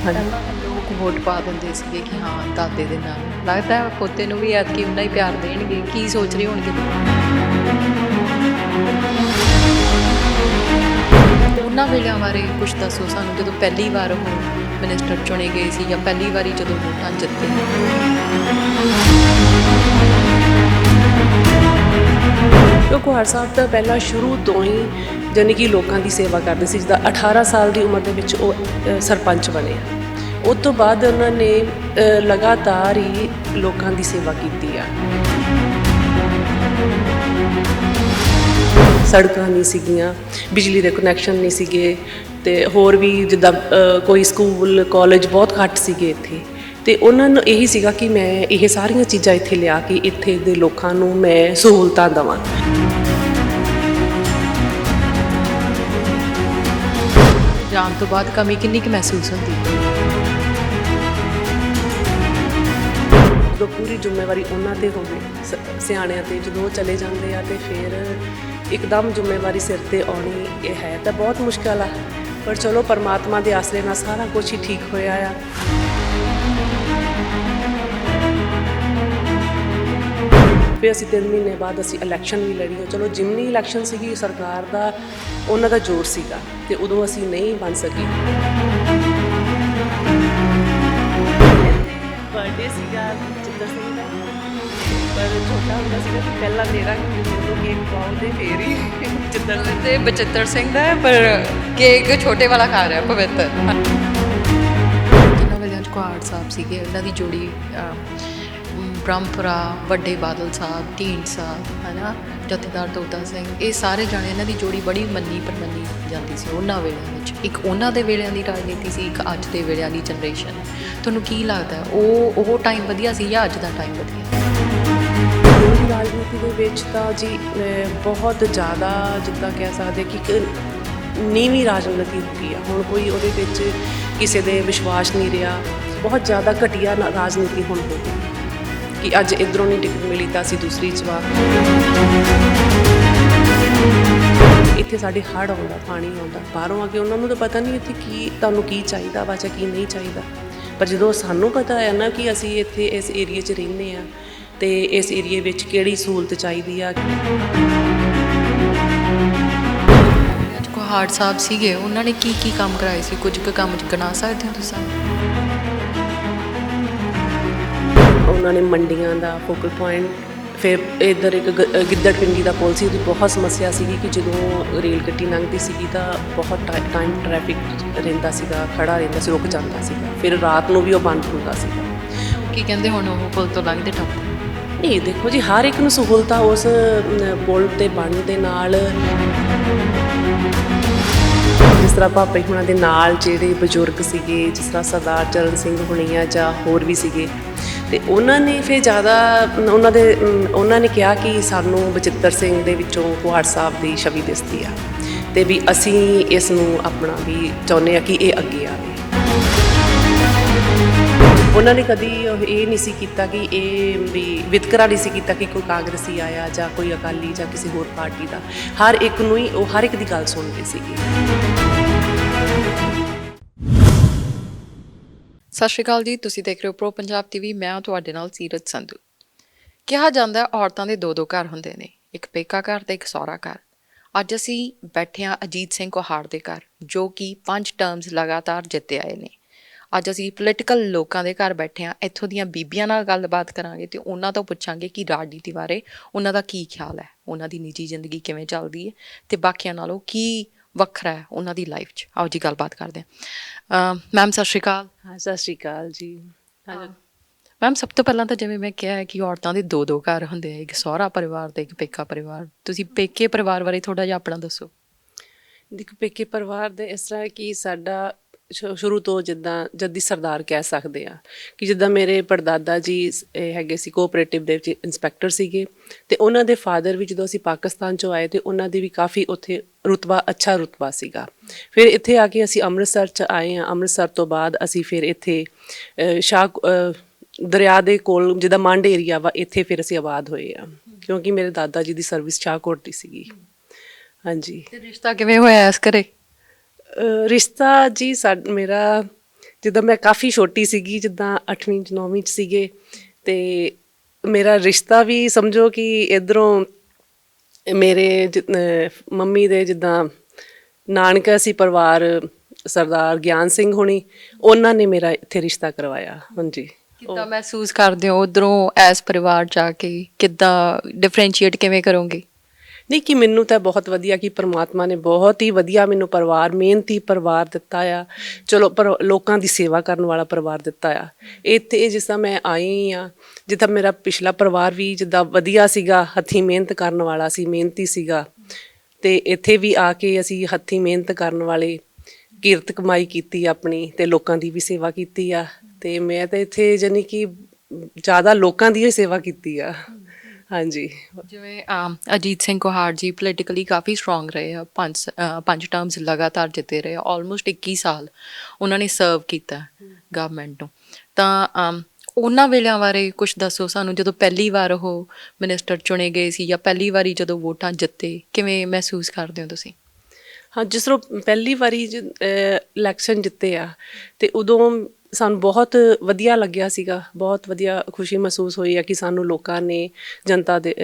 ਹਾਂਜੀ। ਪਹਿਲਾਂ ਲੋਕ ਵੋਟ ਪਾ ਦਿੰਦੇ ਸੀਗੇ ਕਿ ਹਾਂ ਦਾਦੇ ਦੇ ਨਾਲ ਲੱਗਦਾ ਹੈ ਪੋਤੇ ਨੂੰ ਵੀ ਐਤਕੀ ਉਨਾ ਹੀ ਪਿਆਰ ਦੇਣਗੇ। ਕੀ ਸੋਚ ਰਹੇ ਹੋਣਗੇ ਉਹਨਾਂ ਵੇਲਿਆਂ ਬਾਰੇ ਕੁਝ ਦੱਸੋ ਸਾਨੂੰ, ਜਦੋਂ ਪਹਿਲੀ ਵਾਰ ਉਹ ਮਿਨਿਸਟਰ ਚੁਣੇ ਗਏ ਸੀ ਜਾਂ ਪਹਿਲੀ ਵਾਰੀ ਜਦੋਂ ਵੋਟਾਂ ਜਿੱਤੇ। ਕੁਹਾੜ ਸਾਹਿਬ ਤਾਂ ਪਹਿਲਾਂ ਸ਼ੁਰੂ ਤੋਂ ਹੀ ਜਾਣੀ ਕਿ ਲੋਕਾਂ ਦੀ ਸੇਵਾ ਕਰਦੇ ਸੀ। ਜਿੱਦਾਂ 18 ਸਾਲ ਦੀ ਉਮਰ ਦੇ ਵਿੱਚ ਉਹ ਸਰਪੰਚ ਬਣੇ। ਉਸ ਤੋਂ ਬਾਅਦ ਉਹਨਾਂ ਨੇ ਲਗਾਤਾਰ ਹੀ ਲੋਕਾਂ ਦੀ ਸੇਵਾ ਕੀਤੀ ਆ। ਸੜਕਾਂ ਨਹੀਂ ਸੀਗੀਆਂ, ਬਿਜਲੀ ਦੇ ਕਨੈਕਸ਼ਨ ਨਹੀਂ ਸੀਗੇ, ਅਤੇ ਹੋਰ ਵੀ ਜਿੱਦਾਂ ਕੋਈ ਸਕੂਲ ਕਾਲਜ ਬਹੁਤ ਘੱਟ ਸੀਗੇ ਇੱਥੇ। ਅਤੇ ਉਹਨਾਂ ਨੂੰ ਇਹੀ ਸੀਗਾ ਕਿ ਮੈਂ ਇਹ ਸਾਰੀਆਂ ਚੀਜ਼ਾਂ ਇੱਥੇ ਲਿਆ ਕੇ ਇੱਥੇ ਦੇ ਲੋਕਾਂ ਨੂੰ ਮੈਂ ਸਹੂਲਤਾਂ ਦੇਵਾਂ। ਜਾਣ ਤੋਂ ਬਾਅਦ ਕਮੀ ਕਿੰਨੀ ਕੁ ਮਹਿਸੂਸ ਹੁੰਦੀ? ਜਦੋਂ ਪੂਰੀ ਜ਼ਿੰਮੇਵਾਰੀ ਉਹਨਾਂ 'ਤੇ ਹੋਵੇ, ਸਿਆਣਿਆਂ 'ਤੇ, ਜਦੋਂ ਉਹ ਚਲੇ ਜਾਂਦੇ ਆ ਅਤੇ ਫਿਰ ਇੱਕਦਮ ਜ਼ਿੰਮੇਵਾਰੀ ਸਿਰ 'ਤੇ ਆਉਣੀ ਇਹ ਹੈ ਤਾਂ ਬਹੁਤ ਮੁਸ਼ਕਿਲ ਆ। ਪਰ ਚਲੋ ਪਰਮਾਤਮਾ ਦੇ ਆਸਰੇ ਨਾਲ ਸਾਰਾ ਕੁਛ ਹੀ ਠੀਕ ਹੋਇਆ ਆ। ਫਿਰ ਅਸੀਂ 3 ਮਹੀਨੇ ਬਾਅਦ ਅਸੀਂ ਇਲੈਕਸ਼ਨ ਵੀ ਲੜੀ। ਚਲੋ ਜਿੰਨੀ ਇਲੈਕਸ਼ਨ ਸੀਗੀ ਸਰਕਾਰ ਦਾ ਉਹਨਾਂ ਦਾ ਜ਼ੋਰ ਸੀਗਾ ਅਤੇ ਉਦੋਂ ਅਸੀਂ ਨਹੀਂ ਬਣ ਸਕੇ। ਬਰਥਡੇ ਸੀਗਾ ਬਚਿੱਤਰ ਸਿੰਘ ਦਾ, ਪਰ ਛੋਟਾ ਹੁੰਦਾ ਸੀਗਾ ਕਿ ਪਹਿਲਾਂ ਮੇਰਾ ਕੇਕ ਪਾਉਂਦੇ ਫੇਰ ਹੀ ਬਚਿੱਤਰ ਸਿੰਘ ਤੇ ਬਚਿੱਤਰ ਸਿੰਘ ਦਾ ਹੈ, ਪਰ ਕੇਕ ਛੋਟੇ ਵਾਲਾ ਖਾ ਰਿਹਾ ਪਵਿੱਤਰ। ਜਿਨ੍ਹਾਂ ਵੇਲਿਆਂ 'ਚ ਕੁਹਾੜ ਸਾਹਿਬ ਸੀਗੇ ਉਹਨਾਂ ਦੀ ਜੋੜੀ ਬ੍ਰਹਮਪੁਰਾ, ਵੱਡੇ ਬਾਦਲ ਸਾਹਿਬ, ਢੀਂਡਸਾ, ਹੈ ਨਾ, ਜਥੇਦਾਰ ਤੋਤਾ ਸਿੰਘ, ਇਹ ਸਾਰੇ ਜਾਣੇ ਇਹਨਾਂ ਦੀ ਜੋੜੀ ਬੜੀ ਮੰਨੀ ਪ੍ਰਮੰਨੀ ਜਾਂਦੀ ਸੀ ਉਹਨਾਂ ਵੇਲਿਆਂ ਵਿੱਚ। ਇੱਕ ਉਹਨਾਂ ਦੇ ਵੇਲਿਆਂ ਦੀ ਰਾਜਨੀਤੀ ਸੀ, ਇੱਕ ਅੱਜ ਦੇ ਵੇਲਿਆਂ ਦੀ ਜਨਰੇਸ਼ਨ। ਤੁਹਾਨੂੰ ਕੀ ਲੱਗਦਾ ਉਹ ਟਾਈਮ ਵਧੀਆ ਸੀ ਜਾਂ ਅੱਜ ਦਾ ਟਾਈਮ ਵਧੀਆ? ਰਾਜਨੀਤੀ ਦੇ ਵਿੱਚ ਤਾਂ ਜੀ ਬਹੁਤ ਜ਼ਿਆਦਾ ਜਿੱਦਾਂ ਕਹਿ ਸਕਦੇ ਕਿ ਇੱਕ ਨੀਵੀਂ ਰਾਜਨੀਤੀ ਹੋ ਗਈ ਆ ਹੁਣ। ਕੋਈ ਉਹਦੇ ਵਿੱਚ ਕਿਸੇ ਦੇ ਵਿਸ਼ਵਾਸ ਨਹੀਂ ਰਿਹਾ। ਬਹੁਤ ਜ਼ਿਆਦਾ ਘਟੀਆ ਰਾਜਨੀਤੀ ਹੁਣ ਹੋ ਗਈ ਕਿ ਅੱਜ ਇੱਧਰੋਂ ਨਹੀਂ ਟਿਕਟ ਮਿਲੀ ਤਾਂ ਅਸੀਂ ਦੂਸਰੀ 'ਚ ਵਾ। ਇੱਥੇ ਸਾਡੇ ਹੜ੍ਹ ਆਉਂਦਾ, ਪਾਣੀ ਆਉਂਦਾ, ਬਾਹਰੋਂ ਆ ਕੇ ਉਹਨਾਂ ਨੂੰ ਤਾਂ ਪਤਾ ਨਹੀਂ ਇੱਥੇ ਕੀ ਤੁਹਾਨੂੰ ਕੀ ਚਾਹੀਦਾ ਵਾ ਜਾਂ ਕੀ ਨਹੀਂ ਚਾਹੀਦਾ। ਪਰ ਜਦੋਂ ਸਾਨੂੰ ਪਤਾ ਹੈ ਨਾ ਕਿ ਅਸੀਂ ਇੱਥੇ ਇਸ ਏਰੀਏ 'ਚ ਰਹਿੰਦੇ ਹਾਂ ਅਤੇ ਇਸ ਏਰੀਏ ਵਿੱਚ ਕਿਹੜੀ ਸਹੂਲਤ ਚਾਹੀਦੀ ਆ। ਕੁਹਾੜ ਸਾਹਿਬ ਸੀਗੇ, ਉਹਨਾਂ ਨੇ ਕੀ ਕੀ ਕੰਮ ਕਰਾਏ ਸੀ? ਕੁਝ ਕੁ ਕੰਮ ਗਿਣਾ ਸਕਦੇ ਹੋ ਤੁਸੀਂ? ਉਹਨਾਂ ਨੇ ਮੰਡੀਆਂ ਦਾ ਫੋਕਲ ਪੁਆਇੰਟ, ਫਿਰ ਇੱਧਰ ਇੱਕ ਗਿੱਦੜ ਪਿੰਡੀ ਦਾ ਪੁਲ ਸੀ, ਉਹਦੀ ਬਹੁਤ ਸਮੱਸਿਆ ਸੀਗੀ ਕਿ ਜਦੋਂ ਰੇਲ ਗੱਡੀ ਲੰਘਦੀ ਸੀਗੀ ਤਾਂ ਬਹੁਤ ਟਾਈਮ ਟਰੈਫਿਕ ਰਹਿੰਦਾ ਸੀਗਾ, ਖੜ੍ਹਾ ਰਹਿੰਦਾ ਸੀ, ਰੁਕ ਜਾਂਦਾ ਸੀਗਾ। ਫਿਰ ਰਾਤ ਨੂੰ ਵੀ ਉਹ ਬੰਦ ਹੁੰਦਾ ਸੀਗਾ। ਕੀ ਕਹਿੰਦੇ ਹੁਣ ਉਹ ਪੁਲ ਤੋਂ ਲੰਘਦੇ ਟੱਪਦੇ? ਨਹੀਂ, ਦੇਖੋ ਜੀ, ਹਰ ਇੱਕ ਨੂੰ ਸਹੂਲਤਾਂ ਉਸ ਪੁਲ 'ਤੇ ਬਣਨ ਦੇ ਨਾਲ, ਜਿਸ ਤਰ੍ਹਾਂ ਭਾਪੇ ਹੁਣਾਂ ਦੇ ਨਾਲ ਜਿਹੜੇ ਬਜ਼ੁਰਗ ਸੀਗੇ, ਜਿਸ ਤਰ੍ਹਾਂ ਸਰਦਾਰ ਚਰਨ ਸਿੰਘ ਹੁਣੀ ਆ ਜਾਂ ਹੋਰ ਵੀ ਸੀਗੇ, ਅਤੇ ਉਹਨਾਂ ਨੇ ਫਿਰ ਜ਼ਿਆਦਾ ਉਹਨਾਂ ਨੇ ਕਿਹਾ ਕਿ ਸਾਨੂੰ ਬਚਿੱਤਰ ਸਿੰਘ ਦੇ ਵਿੱਚੋਂ ਕੁਹਾੜ ਸਾਹਿਬ ਦੀ ਛਵੀ ਦਿਸਦੀ ਆ ਅਤੇ ਵੀ ਅਸੀਂ ਇਸ ਨੂੰ ਆਪਣਾ ਵੀ ਚਾਹੁੰਦੇ ਹਾਂ ਕਿ ਇਹ ਅੱਗੇ ਆਵੇ। ਉਹਨਾਂ ਨੇ ਕਦੀ ਇਹ ਨਹੀਂ ਸੀ ਕੀਤਾ ਕਿ ਇਹ ਵੀ ਵਿਤਕਰਾ ਨਹੀਂ ਸੀ ਕੀਤਾ ਕਿ ਕੋਈ ਕਾਂਗਰਸੀ ਆਇਆ ਜਾਂ ਕੋਈ ਅਕਾਲੀ ਜਾਂ ਕਿਸੇ ਹੋਰ ਪਾਰਟੀ ਦਾ। ਹਰ ਇੱਕ ਨੂੰ ਹੀ ਉਹ ਹਰ ਇੱਕ ਦੀ ਗੱਲ ਸੁਣਦੇ ਸੀਗੇ। ਸਤਿ ਸ਼੍ਰੀ ਅਕਾਲ ਜੀ, ਤੁਸੀਂ ਦੇਖ ਰਹੇ ਹੋ ਪ੍ਰੋ ਪੰਜਾਬ TV। ਮੈਂ ਤੁਹਾਡੇ ਨਾਲ ਸੀਰਤ ਸੰਧੂ। ਕਿਹਾ ਜਾਂਦਾ ਔਰਤਾਂ ਦੇ ਦੋ ਘਰ ਹੁੰਦੇ ਨੇ, ਇੱਕ ਪੇਕਾ ਘਰ ਤੇ ਇੱਕ ਸਹੁਰਾ ਘਰ। ਅੱਜ ਅਸੀਂ ਬੈਠੇ ਹਾਂ ਅਜੀਤ ਸਿੰਘ ਕੁਹਾੜ ਦੇ ਘਰ, ਜੋ ਕਿ 5 ਟਰਮਸ ਲਗਾਤਾਰ ਜਿੱਤੇ ਆਏ ਨੇ। ਅੱਜ ਅਸੀਂ ਪੋਲੀਟੀਕਲ ਲੋਕਾਂ ਦੇ ਘਰ ਬੈਠੇ ਹਾਂ, ਇੱਥੋਂ ਦੀਆਂ ਬੀਬੀਆਂ ਨਾਲ ਗੱਲਬਾਤ ਕਰਾਂਗੇ ਅਤੇ ਉਹਨਾਂ ਤੋਂ ਪੁੱਛਾਂਗੇ ਕਿ ਰਾਜਨੀਤੀ ਬਾਰੇ ਉਹਨਾਂ ਦਾ ਕੀ ਖਿਆਲ ਹੈ, ਉਹਨਾਂ ਦੀ ਨਿੱਜੀ ਜ਼ਿੰਦਗੀ ਕਿਵੇਂ ਚੱਲਦੀ ਹੈ ਅਤੇ ਬਾਕੀਆਂ ਨਾਲੋਂ ਕੀ ਵੱਖਰਾ ਹੈ ਉਹਨਾਂ ਦੀ ਲਾਈਫ 'ਚ। ਆਓ ਜੀ ਗੱਲਬਾਤ ਕਰਦੇ ਹਾਂ। ਮੈਮ ਸਤਿ ਸ਼੍ਰੀ ਅਕਾਲ। ਹਾਂ, ਸਤਿ ਸ਼੍ਰੀ ਅਕਾਲ ਜੀ। ਮੈਮ, ਸਭ ਤੋਂ ਪਹਿਲਾਂ ਤਾਂ ਜਿਵੇਂ ਮੈਂ ਕਿਹਾ ਹੈ ਕਿ ਔਰਤਾਂ ਦੇ ਦੋ ਘਰ ਹੁੰਦੇ ਆ, ਇੱਕ ਸਹੁਰਾ ਪਰਿਵਾਰ ਅਤੇ ਇੱਕ ਪੇਕਾ ਪਰਿਵਾਰ। ਤੁਸੀਂ ਪੇਕੇ ਪਰਿਵਾਰ ਬਾਰੇ ਥੋੜ੍ਹਾ ਜਿਹਾ ਆਪਣਾ ਦੱਸੋ। ਦੇਖੋ, ਪੇਕੇ ਪਰਿਵਾਰ ਦੇ ਇਸ ਤਰ੍ਹਾਂ ਕਿ ਸਾਡਾ ਸ਼ੁਰੂ ਤੋਂ ਜਿੱਦਾਂ ਜੱਦੀ ਸਰਦਾਰ ਕਹਿ ਸਕਦੇ ਆ ਕਿ ਜਿੱਦਾਂ ਮੇਰੇ ਪੜਦਾਦਾ ਜੀ ਹੈਗੇ ਸੀ, ਕੋਆਪਰੇਟਿਵ ਦੇ ਵਿੱਚ ਇੰਸਪੈਕਟਰ ਸੀਗੇ, ਅਤੇ ਉਹਨਾਂ ਦੇ ਫਾਦਰ ਵੀ ਜਦੋਂ ਅਸੀਂ ਪਾਕਿਸਤਾਨ 'ਚੋਂ ਆਏ ਅਤੇ ਉਹਨਾਂ ਦੀ ਵੀ ਕਾਫੀ ਉੱਥੇ ਅੱਛਾ ਰੁਤਬਾ ਸੀਗਾ। ਫਿਰ ਇੱਥੇ ਆ ਕੇ ਅਸੀਂ ਅੰਮ੍ਰਿਤਸਰ 'ਚ ਆਏ ਹਾਂ। ਅੰਮ੍ਰਿਤਸਰ ਤੋਂ ਬਾਅਦ ਅਸੀਂ ਫਿਰ ਇੱਥੇ ਦਰਿਆ ਦੇ ਕੋਲ ਜਿੱਦਾਂ ਮੰਡ ਏਰੀਆ ਵਾ, ਇੱਥੇ ਫਿਰ ਅਸੀਂ ਆਬਾਦ ਹੋਏ ਹਾਂ ਕਿਉਂਕਿ ਮੇਰੇ ਦਾਦਾ ਜੀ ਦੀ ਸਰਵਿਸ ਸ਼ਾਹਕੋਟ ਦੀ ਸੀਗੀ। ਹਾਂਜੀ। ਰਿਸ਼ਤਾ ਕਿਵੇਂ ਹੋਇਆ ਇਸ ਘਰੇ? ਰਿਸ਼ਤਾ ਜੀ ਮੇਰਾ ਜਿੱਦਾਂ ਮੈਂ ਕਾਫੀ ਛੋਟੀ ਸੀਗੀ, ਜਿੱਦਾਂ 8ਵੀਂ 'ਚ 9ਵੀਂ 'ਚ ਸੀਗੇ, ਤੇ ਮੇਰਾ ਰਿਸ਼ਤਾ ਵੀ ਸਮਝੋ ਕਿ ਇੱਧਰੋਂ ਮੇਰੇ ਮੰਮੀ ਦੇ ਜਿੱਦਾਂ ਨਾਨਕਾ ਸੀ ਪਰਿਵਾਰ, ਸਰਦਾਰ ਗਿਆਨ ਸਿੰਘ ਹੋਣੀ, ਉਹਨਾਂ ਨੇ ਮੇਰਾ ਇੱਥੇ ਰਿਸ਼ਤਾ ਕਰਵਾਇਆ। ਹਾਂਜੀ। ਕਿੱਦਾਂ ਮਹਿਸੂਸ ਕਰਦੇ ਹੋ ਉਧਰੋਂ ਐਸ ਪਰਿਵਾਰ ਚ ਆ ਕੇ? ਕਿੱਦਾਂ ਡਿਫਰੈਂਸ਼ੀਏਟ ਕਿਵੇਂ ਕਰੋਗੇ? ਨਹੀਂ, ਕਿ ਮੈਨੂੰ ਤਾਂ ਬਹੁਤ ਵਧੀਆ ਕਿ ਪ੍ਰਮਾਤਮਾ ਨੇ ਬਹੁਤ ਹੀ ਵਧੀਆ ਮੈਨੂੰ ਪਰਿਵਾਰ, ਮਿਹਨਤੀ ਪਰਿਵਾਰ ਦਿੱਤਾ ਆ। ਚਲੋ, ਪਰ ਲੋਕਾਂ ਦੀ ਸੇਵਾ ਕਰਨ ਵਾਲਾ ਪਰਿਵਾਰ ਦਿੱਤਾ ਆ। ਇੱਥੇ ਜਿਸ ਤਰ੍ਹਾਂ ਮੈਂ ਆਈ ਆ, ਜਿੱਦਾਂ ਮੇਰਾ ਪਿਛਲਾ ਪਰਿਵਾਰ ਵੀ ਜਿੱਦਾਂ ਵਧੀਆ ਸੀਗਾ, ਹੱਥੀਂ ਮਿਹਨਤ ਕਰਨ ਵਾਲਾ ਸੀ, ਮਿਹਨਤੀ ਸੀਗਾ, ਤੇ ਇੱਥੇ ਵੀ ਆ ਕੇ ਅਸੀਂ ਹੱਥੀਂ ਮਿਹਨਤ ਕਰਨ ਵਾਲੇ ਕਿਰਤ ਕਮਾਈ ਕੀਤੀ ਆਪਣੀ, ਤੇ ਲੋਕਾਂ ਦੀ ਵੀ ਸੇਵਾ ਕੀਤੀ ਆ। ਤੇ ਮੈਂ ਤਾਂ ਇੱਥੇ ਜਾਨੀ ਕਿ ਜ਼ਿਆਦਾ ਲੋਕਾਂ ਦੀ ਹੀ ਸੇਵਾ ਕੀਤੀ ਆ। ਹਾਂਜੀ। ਜਿਵੇਂ ਅਜੀਤ ਸਿੰਘ ਕੋਹਾੜ ਜੀ ਪੋਲੀਟੀਕਲੀ ਕਾਫੀ ਸਟਰੋਂਗ ਰਹੇ ਆ, ਪੰਜ ਟਰਮਸ ਲਗਾਤਾਰ ਜਿੱਤੇ ਰਹੇ ਆ, ਆਲਮੋਸਟ 21 ਸਾਲ ਉਹਨਾਂ ਨੇ ਸਰਵ ਕੀਤਾ ਗਵਰਨਮੈਂਟ ਨੂੰ। ਤਾਂ ਉਹਨਾਂ ਵੇਲਿਆਂ ਬਾਰੇ ਕੁਝ ਦੱਸੋ ਸਾਨੂੰ, ਜਦੋਂ ਪਹਿਲੀ ਵਾਰ ਉਹ ਮਿਨਿਸਟਰ ਚੁਣੇ ਗਏ ਸੀ ਜਾਂ ਪਹਿਲੀ ਵਾਰੀ ਜਦੋਂ ਵੋਟਾਂ ਜਿੱਤੇ, ਕਿਵੇਂ ਮਹਿਸੂਸ ਕਰਦੇ ਹੋ ਤੁਸੀਂ? ਹਾਂ, ਜਿਸ ਤਰ੍ਹਾਂ ਪਹਿਲੀ ਵਾਰੀ ਇਲੈਕਸ਼ਨ ਜਿੱਤੇ ਆ, ਤੇ ਉਦੋਂ ਸਾਨੂੰ ਬਹੁਤ ਵਧੀਆ ਲੱਗਿਆ ਸੀਗਾ, ਬਹੁਤ ਵਧੀਆ ਖੁਸ਼ੀ ਮਹਿਸੂਸ ਹੋਈ ਆ ਕਿ ਸਾਨੂੰ ਲੋਕਾਂ ਨੇ, ਜਨਤਾ ਦੇ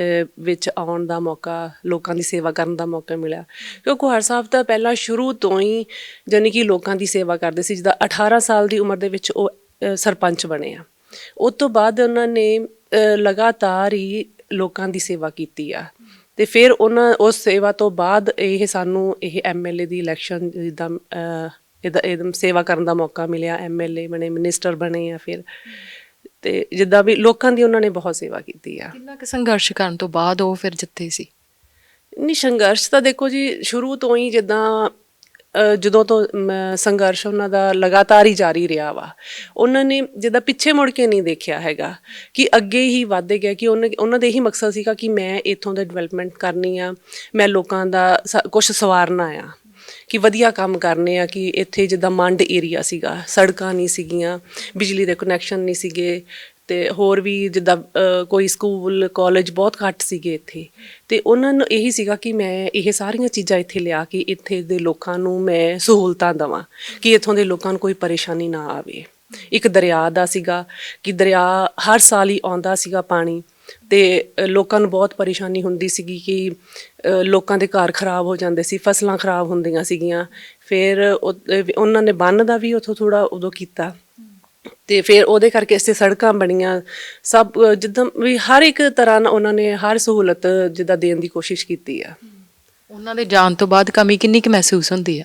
ਵਿੱਚ ਆਉਣ ਦਾ ਮੌਕਾ, ਲੋਕਾਂ ਦੀ ਸੇਵਾ ਕਰਨ ਦਾ ਮੌਕਾ ਮਿਲਿਆ। ਕਿਉਂਕਿ ਕੋਹਾੜ ਸਾਹਿਬ ਤਾਂ ਪਹਿਲਾਂ ਸ਼ੁਰੂ ਤੋਂ ਹੀ ਜਾਨੀ ਕਿ ਲੋਕਾਂ ਦੀ ਸੇਵਾ ਕਰਦੇ ਸੀ। ਜਿੱਦਾਂ 18 ਸਾਲ ਦੀ ਉਮਰ ਦੇ ਵਿੱਚ ਉਹ ਸਰਪੰਚ ਬਣੇ ਆ। ਉਸ ਤੋਂ ਬਾਅਦ ਉਹਨਾਂ ਨੇ ਲਗਾਤਾਰ ਹੀ ਲੋਕਾਂ ਦੀ ਸੇਵਾ ਕੀਤੀ ਆ, ਤੇ ਫਿਰ ਉਹਨਾਂ ਉਸ ਸੇਵਾ ਤੋਂ ਬਾਅਦ ਇਹ ਸਾਨੂੰ ਇਹ MLA ਦੀ ਇਲੈਕਸ਼ਨ ਜਿੱਦਾਂ ਇਹਦਾ ਸੇਵਾ ਕਰਨ ਦਾ ਮੌਕਾ ਮਿਲਿਆ। MLA ਬਣੇ, ਮਿਨਿਸਟਰ ਬਣੇ ਆ ਫਿਰ, ਤੇ ਜਿੱਦਾਂ ਵੀ ਲੋਕਾਂ ਦੀ ਉਹਨਾਂ ਨੇ ਬਹੁਤ ਸੇਵਾ ਕੀਤੀ ਆ। ਕਿੰਨਾ ਕੁ ਸੰਘਰਸ਼ ਕਰਨ ਤੋਂ ਬਾਅਦ ਉਹ ਫਿਰ ਜਿੱਤੇ ਸੀ? ਨਹੀਂ, ਸੰਘਰਸ਼ ਤਾਂ ਦੇਖੋ ਜੀ ਸ਼ੁਰੂ ਤੋਂ ਹੀ, ਜਿੱਦਾਂ ਜਦੋਂ ਤੋਂ ਸੰਘਰਸ਼ ਉਹਨਾਂ ਦਾ ਲਗਾਤਾਰ ਹੀ ਜਾਰੀ ਰਿਹਾ ਵਾ। ਉਹਨਾਂ ਨੇ ਜਿੱਦਾਂ ਪਿੱਛੇ ਮੁੜ ਕੇ ਨਹੀਂ ਦੇਖਿਆ ਹੈਗਾ, ਕਿ ਅੱਗੇ ਹੀ ਵੱਧਦੇ ਗਏ, ਕਿ ਉਹਨਾਂ ਦਾ ਇਹੀ ਮਕਸਦ ਸੀਗਾ ਕਿ ਮੈਂ ਇੱਥੋਂ ਦਾ ਡਿਵੈਲਪਮੈਂਟ ਕਰਨੀ ਆ, ਮੈਂ ਲੋਕਾਂ ਦਾ ਕੁਛ ਸਵਾਰਨਾ ਆ, ਕਿ ਵਧੀਆ ਕੰਮ ਕਰਨੇ ਆ। ਕਿ ਇੱਥੇ ਜਿੱਦਾਂ ਮੰਡ ਏਰੀਆ ਸੀਗਾ, ਸੜਕਾਂ ਨਹੀਂ ਸੀਗੀਆਂ, ਬਿਜਲੀ ਦੇ ਕਨੈਕਸ਼ਨ ਨਹੀਂ ਸੀਗੇ, ਤੇ ਹੋਰ ਵੀ ਜਿੱਦਾਂ ਕੋਈ ਸਕੂਲ ਕਾਲਜ ਬਹੁਤ ਘੱਟ ਸੀਗੇ ਇੱਥੇ। ਤੇ ਉਹਨਾਂ ਨੂੰ ਇਹੀ ਸੀਗਾ ਕਿ ਮੈਂ ਇਹ ਸਾਰੀਆਂ ਚੀਜ਼ਾਂ ਇੱਥੇ ਲਿਆ ਕੇ ਇੱਥੇ ਦੇ ਲੋਕਾਂ ਨੂੰ ਮੈਂ ਸਹੂਲਤਾਂ ਦੇਵਾਂ, ਕਿ ਇੱਥੋਂ ਦੇ ਲੋਕਾਂ ਨੂੰ ਕੋਈ ਪਰੇਸ਼ਾਨੀ ਨਾ ਆਵੇ। ਇੱਕ ਦਰਿਆ ਦਾ ਸੀਗਾ, ਕਿ ਦਰਿਆ ਹਰ ਸਾਲ ਹੀ ਆਉਂਦਾ ਸੀਗਾ ਪਾਣੀ, ਤੇ ਲੋਕਾਂ ਨੂੰ ਬਹੁਤ ਪਰੇਸ਼ਾਨੀ ਹੁੰਦੀ ਸੀਗੀ ਕਿ ਲੋਕਾਂ ਦੇ ਘਰ ਖਰਾਬ ਹੋ ਜਾਂਦੇ ਸੀ, ਫਸਲਾਂ ਖਰਾਬ ਹੁੰਦੀਆਂ ਸੀਗੀਆਂ। ਫਿਰ ਉਹਨਾਂ ਨੇ ਬੰਨ੍ਹ ਦਾ ਵੀ ਉੱਥੋਂ ਥੋੜ੍ਹਾ ਉਦੋਂ ਕੀਤਾ, ਤੇ ਫਿਰ ਉਹਦੇ ਕਰਕੇ ਇਸੇ ਸੜਕਾਂ ਬਣੀਆਂ, ਸਭ ਜਿੱਦਾਂ ਵੀ ਹਰ ਇੱਕ ਤਰ੍ਹਾਂ ਨਾਲ ਉਹਨਾਂ ਨੇ ਹਰ ਸਹੂਲਤ ਜਿੱਦਾਂ ਦੇਣ ਦੀ ਕੋਸ਼ਿਸ਼ ਕੀਤੀ ਆ। ਉਹਨਾਂ ਦੇ ਜਾਣ ਤੋਂ ਬਾਅਦ ਕਮੀ ਕਿੰਨੀ ਕੁ ਮਹਿਸੂਸ ਹੁੰਦੀ ਆ?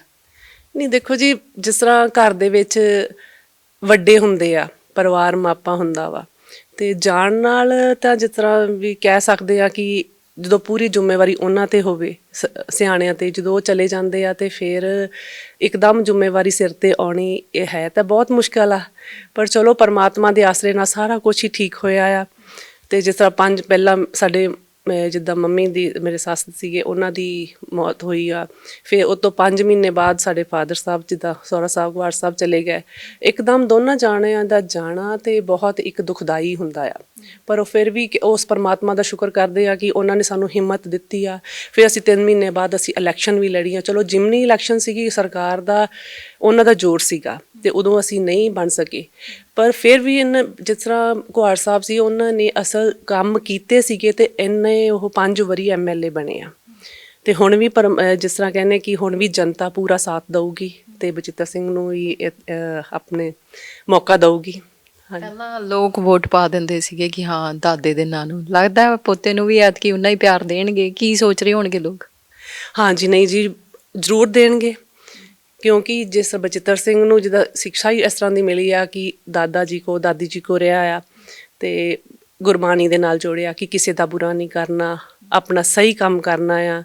ਨਹੀਂ, ਦੇਖੋ ਜੀ, ਜਿਸ ਤਰ੍ਹਾਂ ਘਰ ਦੇ ਵਿੱਚ ਵੱਡੇ ਹੁੰਦੇ ਆ, ਪਰਿਵਾਰ ਮਾਪਾ ਹੁੰਦਾ ਵਾ, ਤੇ ਜਾਣ ਨਾਲ ਤਾਂ ਜਿਸ ਤਰ੍ਹਾਂ ਵੀ ਕਹਿ ਸਕਦੇ ਆ ਕਿ ਜਦੋਂ ਪੂਰੀ ਜ਼ਿੰਮੇਵਾਰੀ ਉਹਨਾਂ 'ਤੇ ਹੋਵੇ, ਸਿਆਣਿਆਂ 'ਤੇ, ਜਦੋਂ ਉਹ ਚਲੇ ਜਾਂਦੇ ਆ, ਤੇ ਫਿਰ ਇੱਕਦਮ ਜ਼ਿੰਮੇਵਾਰੀ ਸਿਰ 'ਤੇ ਆਉਣੀ, ਇਹ ਹੈ ਤਾਂ ਬਹੁਤ ਮੁਸ਼ਕਿਲ ਆ। ਪਰ ਚਲੋ, ਪਰਮਾਤਮਾ ਦੇ ਆਸਰੇ ਨਾਲ ਸਾਰਾ ਕੁਛ ਹੀ ਠੀਕ ਹੋਇਆ ਆ। ਤੇ ਜਿਸ ਤਰ੍ਹਾਂ ਪਹਿਲਾਂ ਸਾਡੇ ਜਿੱਦਾਂ ਮੰਮੀ ਦੀ, ਮੇਰੇ ਸੱਸ ਸੀਗੇ, ਉਹਨਾਂ ਦੀ ਮੌਤ ਹੋਈ ਆ। ਫਿਰ ਉਹ ਤੋਂ 5 ਮਹੀਨੇ ਬਾਅਦ ਸਾਡੇ ਫਾਦਰ ਸਾਹਿਬ, ਜਿੱਦਾਂ ਸਹੁਰਾ ਸਾਹਿਬ, ਕੁਆੜ ਸਾਹਿਬ ਚਲੇ ਗਏ। ਇੱਕਦਮ ਦੋਨਾਂ ਜਾਣਿਆਂ ਦਾ ਜਾਣਾ ਤੇ ਬਹੁਤ ਇੱਕ ਦੁਖਦਾਈ ਹੁੰਦਾ ਆ। ਪਰ ਉਹ ਫਿਰ ਵੀ ਉਸ ਪਰਮਾਤਮਾ ਦਾ ਸ਼ੁਕਰ ਕਰਦੇ ਆ ਕਿ ਉਹਨਾਂ ਨੇ ਸਾਨੂੰ ਹਿੰਮਤ ਦਿੱਤੀ ਆ। ਫਿਰ ਅਸੀਂ 3 ਮਹੀਨੇ ਬਾਅਦ ਅਸੀਂ ਇਲੈਕਸ਼ਨ ਵੀ ਲੜੀਆਂ। ਚਲੋ, ਜਿਮਨੀ ਇਲੈਕਸ਼ਨ ਸੀਗੀ, ਸਰਕਾਰ ਦਾ ਉਹਨਾਂ ਦਾ ਜ਼ੋਰ ਸੀਗਾ, ਤੇ ਉਦੋਂ ਅਸੀਂ ਨਹੀਂ ਬਣ ਸਕੇ। ਪਰ ਫਿਰ ਵੀ ਜਿਸ ਤਰ੍ਹਾਂ ਕੁਹਾੜ ਸਾਹਿਬ ਸੀ, ਉਹਨਾਂ ਨੇ ਅਸਲ ਕੰਮ ਕੀਤੇ ਸੀਗੇ, ਤੇ ਇੰਨੇ ਉਹ 5 ਵਾਰੀ MLA ਬਣੇ ਆ। ਤੇ ਹੁਣ ਵੀ ਜਿਸ ਤਰ੍ਹਾਂ ਕਹਿੰਦੇ ਕਿ ਹੁਣ ਵੀ ਜਨਤਾ ਪੂਰਾ ਸਾਥ ਦਊਗੀ, ਤੇ ਬਚਿੱਤਰ ਸਿੰਘ ਨੂੰ ਵੀ ਆਪਣੇ ਮੌਕਾ ਦਊਗੀ। ਪਹਿਲਾਂ ਲੋਕ ਵੋਟ ਪਾ ਦਿੰਦੇ ਸੀਗੇ ਕਿ ਹਾਂ ਦਾਦੇ ਦੇ ਨਾਂ ਨੂੰ, ਲੱਗਦਾ ਪੋਤੇ ਨੂੰ ਵੀ ਐਤਕੀ ਉਨਾ ਹੀ ਪਿਆਰ ਦੇਣਗੇ। ਕੀ ਸੋਚ ਰਹੇ ਹੋਣਗੇ ਲੋਕ? ਹਾਂਜੀ, ਨਹੀਂ ਜੀ, ਜ਼ਰੂਰ ਦੇਣਗੇ, ਕਿਉਂਕਿ ਜਿਸ ਬਚਿੱਤਰ ਸਿੰਘ ਨੂੰ ਜਿੱਦਾਂ ਸਿੱਖਿਆ ਹੀ ਇਸ ਤਰ੍ਹਾਂ ਦੀ ਮਿਲੀ ਆ ਕਿ ਦਾਦਾ ਜੀ ਕੋ, ਦਾਦੀ ਜੀ ਕੋ ਰਿਹਾ ਆ, ਤੇ ਗੁਰਬਾਣੀ ਦੇ ਨਾਲ ਜੋੜਿਆ ਕਿ ਕਿਸੇ ਦਾ ਬੁਰਾ ਨਹੀਂ ਕਰਨਾ, ਆਪਣਾ ਸਹੀ ਕੰਮ ਕਰਨਾ ਆ,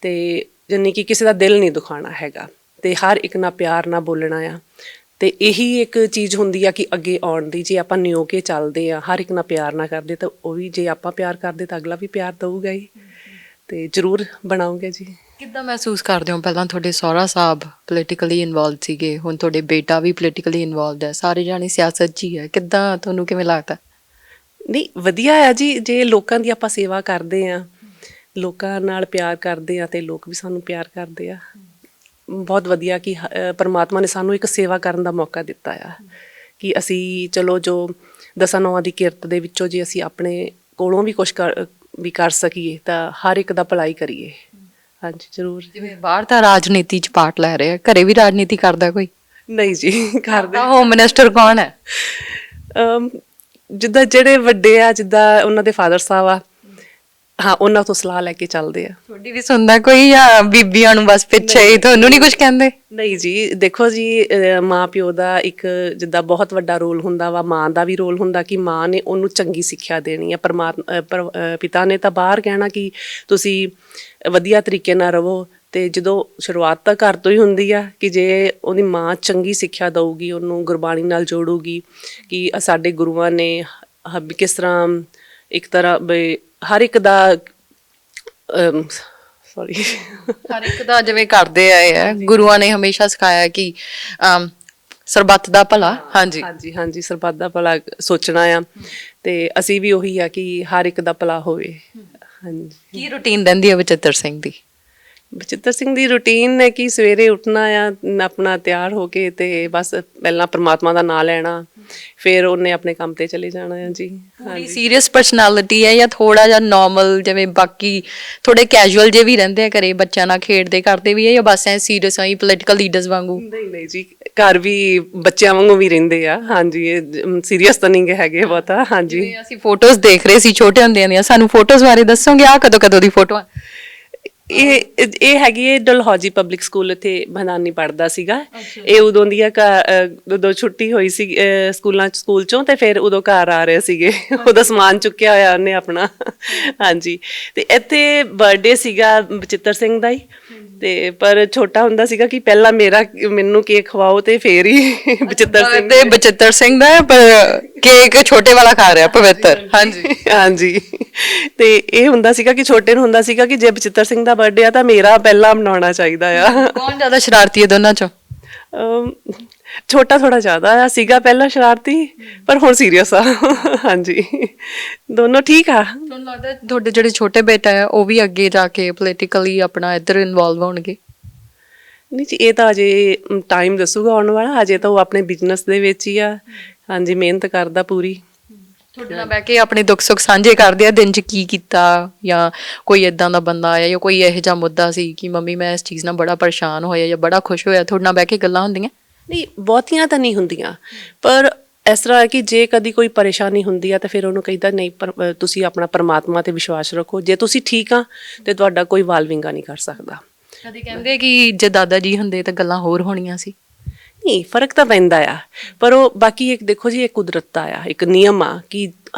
ਤੇ ਜਾਨੀ ਕਿ ਕਿਸੇ ਦਾ ਦਿਲ ਨਹੀਂ ਦੁਖਾਉਣਾ ਹੈਗਾ, ਤੇ ਹਰ ਇੱਕ ਨਾਲ ਪਿਆਰ ਨਾਲ ਬੋਲਣਾ ਆ। ਤੇ ਇਹੀ ਇੱਕ ਚੀਜ਼ ਹੁੰਦੀ ਆ ਕਿ ਅੱਗੇ ਆਉਣ ਦੀ। ਜੇ ਆਪਾਂ ਨਿਓ ਕੇ ਚੱਲਦੇ ਆ, ਹਰ ਇੱਕ ਨਾਲ ਪਿਆਰ ਨਾਲ ਕਰਦੇ, ਤਾਂ ਉਹ ਵੀ, ਜੇ ਆਪਾਂ ਪਿਆਰ ਕਰਦੇ ਤਾਂ ਅਗਲਾ ਵੀ ਪਿਆਰ ਦਊਗਾ ਹੀ, ਤੇ ਜ਼ਰੂਰ ਬਣਾਉਂਗੇ ਜੀ। ਕਿੱਦਾਂ ਮਹਿਸੂਸ ਕਰਦੇ ਹੋ? ਪਹਿਲਾਂ ਤੁਹਾਡੇ ਸਹੁਰਾ ਸਾਹਿਬ ਪੋਲੀਟੀਕਲੀ ਇਨਵੋਲਵ ਸੀਗੇ, ਹੁਣ ਤੁਹਾਡੇ ਬੇਟਾ ਵੀ ਪੋਲੀਟੀਕਲੀ ਇਨਵੋਲਵਡ ਹੈ, ਸਾਰੇ ਜਾਣੇ ਸਿਆਸਤ 'ਚ ਹੀ ਹੈ। ਕਿੱਦਾਂ, ਤੁਹਾਨੂੰ ਕਿਵੇਂ ਲੱਗਦਾ? ਨਹੀਂ, ਵਧੀਆ ਆ ਜੀ। ਜੇ ਲੋਕਾਂ ਦੀ ਆਪਾਂ ਸੇਵਾ ਕਰਦੇ ਆ, ਲੋਕਾਂ ਨਾਲ ਪਿਆਰ ਕਰਦੇ ਆ, ਤੇ ਲੋਕ ਵੀ ਸਾਨੂੰ ਪਿਆਰ ਕਰਦੇ ਆ। ਬਹੁਤ ਵਧੀਆ ਕਿ ਪਰਮਾਤਮਾ ਨੇ ਸਾਨੂੰ ਇੱਕ ਸੇਵਾ ਕਰਨ ਦਾ ਮੌਕਾ ਦਿੱਤਾ ਆ। ਕਿ ਅਸੀਂ ਚਲੋ ਜੋ ਦਸਾਂ ਨੌਆਂ ਦੀ ਕਿਰਤ ਦੇ ਵਿੱਚੋਂ ਜੇ ਅਸੀਂ ਆਪਣੇ ਕੋਲੋਂ ਵੀ ਕੁਝ ਵੀ ਕਰ ਸਕੀਏ ਤਾਂ ਹਰ ਇੱਕ ਦਾ ਭਲਾਈ ਕਰੀਏ। ਹਾਂਜੀ ਜ਼ਰੂਰ। ਜਿਵੇਂ ਬਾਹਰ ਤਾਂ ਰਾਜਨੀਤੀ 'ਚ ਪਾਰਟ ਲੈ ਰਹੇ ਆ, ਘਰੇ ਵੀ ਰਾਜਨੀਤੀ ਕਰਦਾ ਕੋਈ? ਨਹੀਂ ਜੀ ਕਰਦੇ। ਹੋਮ ਮਿਨਿਸਟਰ ਕੌਣ ਹੈ? ਜਿੱਦਾਂ ਜਿਹੜੇ ਵੱਡੇ ਆ, ਜਿੱਦਾਂ ਉਹਨਾਂ ਦੇ ਫਾਦਰ ਸਾਹਿਬ ਆ, ਹਾਂ ਉਹਨਾਂ ਤੋਂ ਸਲਾਹ ਲੈ ਕੇ ਚੱਲਦੇ ਆ। ਤੁਹਾਡੀ ਵੀ ਸੁਣਦਾ ਕੋਈ ਜਾਂ ਬੀਬੀਆਂ ਨੂੰ ਬਸ ਪਿੱਛੇ ਹੀ, ਤੁਹਾਨੂੰ ਨਹੀਂ ਕੁਝ ਕਹਿੰਦੇ? ਨਹੀਂ ਜੀ, ਦੇਖੋ ਜੀ ਮਾਂ ਪਿਓ ਦਾ ਇੱਕ ਜਿੱਦਾਂ ਬਹੁਤ ਵੱਡਾ ਰੋਲ ਹੁੰਦਾ ਵਾ, ਮਾਂ ਦਾ ਵੀ ਰੋਲ ਹੁੰਦਾ ਕਿ ਮਾਂ ਨੇ ਉਹਨੂੰ ਚੰਗੀ ਸਿੱਖਿਆ ਦੇਣੀ ਆ। ਪਿਤਾ ਨੇ ਤਾਂ ਬਾਹਰ ਕਹਿਣਾ ਕਿ ਤੁਸੀਂ ਵਧੀਆ ਤਰੀਕੇ ਨਾਲ ਰਹੋ, ਤੇ ਜਦੋਂ ਸ਼ੁਰੂਆਤ ਤਾਂ ਘਰ ਤੋਂ ਹੀ ਹੁੰਦੀ ਆ ਕਿ ਜੇ ਉਹਦੀ ਮਾਂ ਚੰਗੀ ਸਿੱਖਿਆ ਦਊਗੀ, ਉਹਨੂੰ ਗੁਰਬਾਣੀ ਨਾਲ ਜੋੜੂਗੀ ਕਿ ਸਾਡੇ ਗੁਰੂਆਂ ਨੇ ਕਿਸ ਤਰ੍ਹਾਂ ਇੱਕ ਤਰ੍ਹਾਂ ਹਰ ਇੱਕ ਦਾ ਸੌਰੀ ਹਰ ਇੱਕ ਦਾ ਜਿਵੇਂ ਕਰਦੇ ਆਏ ਆ, ਗੁਰੂਆਂ ਨੇ ਹਮੇਸ਼ਾ ਸਿਖਾਇਆ ਕਿ ਸਰਬੱਤ ਦਾ ਭਲਾ। ਹਾਂਜੀ ਹਾਂਜੀ ਹਾਂਜੀ, ਸਰਬੱਤ ਦਾ ਭਲਾ ਸੋਚਣਾ ਆ, ਤੇ ਅਸੀਂ ਵੀ ਉਹੀ ਆ ਕਿ ਹਰ ਇੱਕ ਦਾ ਭਲਾ ਹੋਵੇ। ਹਾਂਜੀ। ਕੀ ਰੁਟੀਨ ਰਹਿੰਦੀ ਹੈ ਬਚਿੱਤਰ ਸਿੰਘ ਦੀ? ਬਚਿੱਤਰ ਸਿੰਘ ਦੀ ਰੂਟੀਨ ਹੈ ਕਿ ਸਵੇਰੇ ਉੱਠਣਾ ਆ, ਆਪਣਾ ਤਿਆਰ ਹੋ ਕੇ ਤੇ ਬਸ ਪਹਿਲਾਂ ਪ੍ਰਮਾਤਮਾ ਦਾ ਨਾਮ ਲੈਣਾ, ਫਿਰ ਉਹਨੇ ਆਪਣੇ ਕੰਮ ਤੇ ਚਲੇ ਜਾਣਾ ਆ ਜੀ। ਪੂਰੀ ਸੀਰੀਅਸ ਪਰਸਨੈਲਿਟੀ ਹੈ ਜਾਂ ਥੋੜਾ ਜਿਹਾ ਨਾਰਮਲ, ਜਿਵੇਂ ਬਾਕੀ ਥੋੜੇ ਕੈਜੂਅਲ ਜੇ ਵੀ ਰਹਿੰਦੇ ਆ, ਘਰੇ ਬੱਚਿਆਂ ਨਾਲ ਖੇਡਦੇ ਕਰਦੇ ਵੀ ਹੈ, ਜਾਂ ਬਸ ਐ ਸੀਰੀਅਸ ਆਈ ਪੋਲੀਟੀਕਲ ਲੀਡਰਸ ਵਾਂਗੂ? ਨਹੀਂ ਨਹੀਂ ਜੀ, ਘਰ ਵੀ ਬੱਚਿਆਂ ਵਾਂਗੂ ਵੀ ਰਹਿੰਦੇ ਆ। ਹਾਂਜੀ, ਇਹ ਸੀਰੀਅਸ ਤਾਂ ਨਹੀਂ ਹੈਗੇ ਬਹੁਤਾ। ਹਾਂਜੀ, ਜਿਵੇਂ ਅਸੀਂ ਫੋਟੋਜ਼ ਦੇਖ ਰਹੇ ਸੀ ਛੋਟੇ ਹੁੰਦਿਆਂ ਦੀਆਂ, ਸਾਨੂੰ ਫੋਟੋਜ਼ ਬਾਰੇ ਦੱਸੋਗੇ? ਆ ਕਦੋਂ ਕਦੋਂ ਦੀ ਫੋਟੋ ਆ? ਇਹ ਹੈਗੀ ਹੈ ਡਲਹੌਜੀ ਪਬਲਿਕ ਸਕੂਲ, ਇੱਥੇ ਭੰਦਾਨੀ ਪੜ੍ਹਦਾ ਸੀਗਾ। ਇਹ ਉਦੋਂ ਦੀ ਉਦੋਂ ਛੁੱਟੀ ਹੋਈ ਸੀ ਸਕੂਲ ਚੋਂ, ਤੇ ਫਿਰ ਉਦੋਂ ਘਰ ਆ ਰਹੇ ਸੀਗੇ, ਉਹਦਾ ਸਮਾਨ ਚੁੱਕਿਆ ਹੋਇਆ ਉਹਨੇ ਆਪਣਾ। ਹਾਂਜੀ, ਤੇ ਇੱਥੇ ਬਰਥਡੇ ਸੀਗਾ ਬਚਿੱਤਰ ਸਿੰਘ ਦਾ ਹੀ, ਤੇ ਪਰ ਛੋਟਾ ਹੁੰਦਾ ਸੀਗਾ ਕਿ ਪਹਿਲਾਂ ਮੈਨੂੰ ਕੇਕ ਖਵਾਓ ਤੇ ਫੇਰ ਹੀ ਬਚਿੱਤਰ ਸਿੰਘ। ਤੇ ਬਚਿੱਤਰ ਸਿੰਘ ਦਾ ਪਰ ਕੇਕ ਛੋਟੇ ਵਾਲਾ ਖਾ ਰਿਹਾ ਪਵਿੱਤਰ। ਹਾਂਜੀ ਹਾਂਜੀ, ਤੇ ਇਹ ਹੁੰਦਾ ਸੀਗਾ ਕਿ ਛੋਟੇ ਨੂੰ ਹੁੰਦਾ ਸੀਗਾ ਕਿ ਜੇ ਬਚਿੱਤਰ ਸਿੰਘ ਦਾ ਬਰਥਡੇ ਆ ਤਾਂ ਮੇਰਾ ਪਹਿਲਾਂ ਮਨਾਉਣਾ ਚਾਹੀਦਾ ਆ। ਕੌਣ ਜ਼ਿਆਦਾ ਸ਼ਰਾਰਤੀ ਹੈ ਦੋਨਾਂ ਚੋਂ? ਛੋਟਾ ਥੋੜਾ ਜ਼ਿਆਦਾ ਆ, ਸੀਗਾ ਪਹਿਲਾਂ ਸ਼ਰਾਰਤੀ, ਪਰ ਹੁਣ ਸੀਰੀਅਸ ਆ। ਹਾਂਜੀ, ਦੋਨੋਂ ਠੀਕ ਆ। ਤੁਹਾਨੂੰ ਲੱਗਦਾ ਤੁਹਾਡੇ ਜਿਹੜੇ ਛੋਟੇ ਬੇਟਾ ਹੈ ਉਹ ਵੀ ਅੱਗੇ ਜਾ ਕੇ ਪੋਲੀਟੀਕਲੀ ਆਪਣਾ ਇੱਧਰ ਇਨਵੋਲਵ ਹੋਣਗੇ? ਨਹੀਂ ਜੀ, ਇਹ ਤਾਂ ਅਜੇ ਟਾਈਮ ਦੱਸੂਗਾ ਆਉਣ ਵਾਲਾ। ਅਜੇ ਤਾਂ ਉਹ ਆਪਣੇ ਬਿਜ਼ਨਸ ਦੇ ਵਿੱਚ ਹੀ ਆ। ਹਾਂਜੀ, ਮਿਹਨਤ ਕਰਦਾ ਪੂਰੀ। ਤੁਹਾਡੇ ਨਾਲ ਬਹਿ ਕੇ ਆਪਣੇ ਦੁੱਖ ਸੁੱਖ ਸਾਂਝੇ ਕਰਦੇ ਆ, ਦਿਨ 'ਚ ਕੀ ਕੀਤਾ, ਜਾਂ ਕੋਈ ਇਦਾਂ ਦਾ ਬੰਦਾ ਆਇਆ ਜਾਂ ਕੋਈ ਇਹੋ ਜਿਹਾ ਮੁੱਦਾ ਸੀ ਕਿ ਮੰਮੀ ਮੈਂ ਇਸ ਚੀਜ਼ ਨਾਲ ਬੜਾ ਪਰੇਸ਼ਾਨ ਹੋਇਆ ਜਾਂ ਬੜਾ ਖੁਸ਼ ਹੋਇਆ, ਤੁਹਾਡੇ ਨਾਲ ਬਹਿ ਕੇ ਗੱਲਾਂ ਹੁੰਦੀਆਂ? ਨਹੀਂ, ਬਹੁਤੀਆਂ ਤਾਂ ਨਹੀਂ ਹੁੰਦੀਆਂ, ਪਰ ਇਸ ਤਰ੍ਹਾਂ ਹੈ ਕਿ ਜੇ ਕਦੀ ਕੋਈ ਪਰੇਸ਼ਾਨੀ ਹੁੰਦੀ ਆ ਤਾਂ ਫਿਰ ਉਹਨੂੰ ਕਹੀਦਾ ਨਹੀਂ, ਤੁਸੀਂ ਆਪਣਾ ਪਰਮਾਤਮਾ ਤੇ ਵਿਸ਼ਵਾਸ ਰੱਖੋ, ਜੇ ਤੁਸੀਂ ਠੀਕ ਆ ਤੇ ਤੁਹਾਡਾ ਕੋਈ ਵਾਲ ਵਿੰਗਾ ਨਹੀਂ ਕਰ ਸਕਦਾ। ਕਦੇ ਕਹਿੰਦੇ ਕਿ ਜੇ ਦਾਦਾ ਜੀ ਹੁੰਦੇ ਤਾਂ ਗੱਲਾਂ ਹੋਰ ਹੋਣੀਆਂ ਸੀ? ਨਹੀਂ, ਫਰਕ ਤਾਂ ਪੈਂਦਾ ਆ, ਪਰ ਉਹ ਬਾਕੀ ਇੱਕ ਦੇਖੋ ਜੀ, ਇੱਕ ਕੁਦਰਤ ਦਾ ਆ, ਇੱਕ ਨਿਯਮ ਆ ਕਿ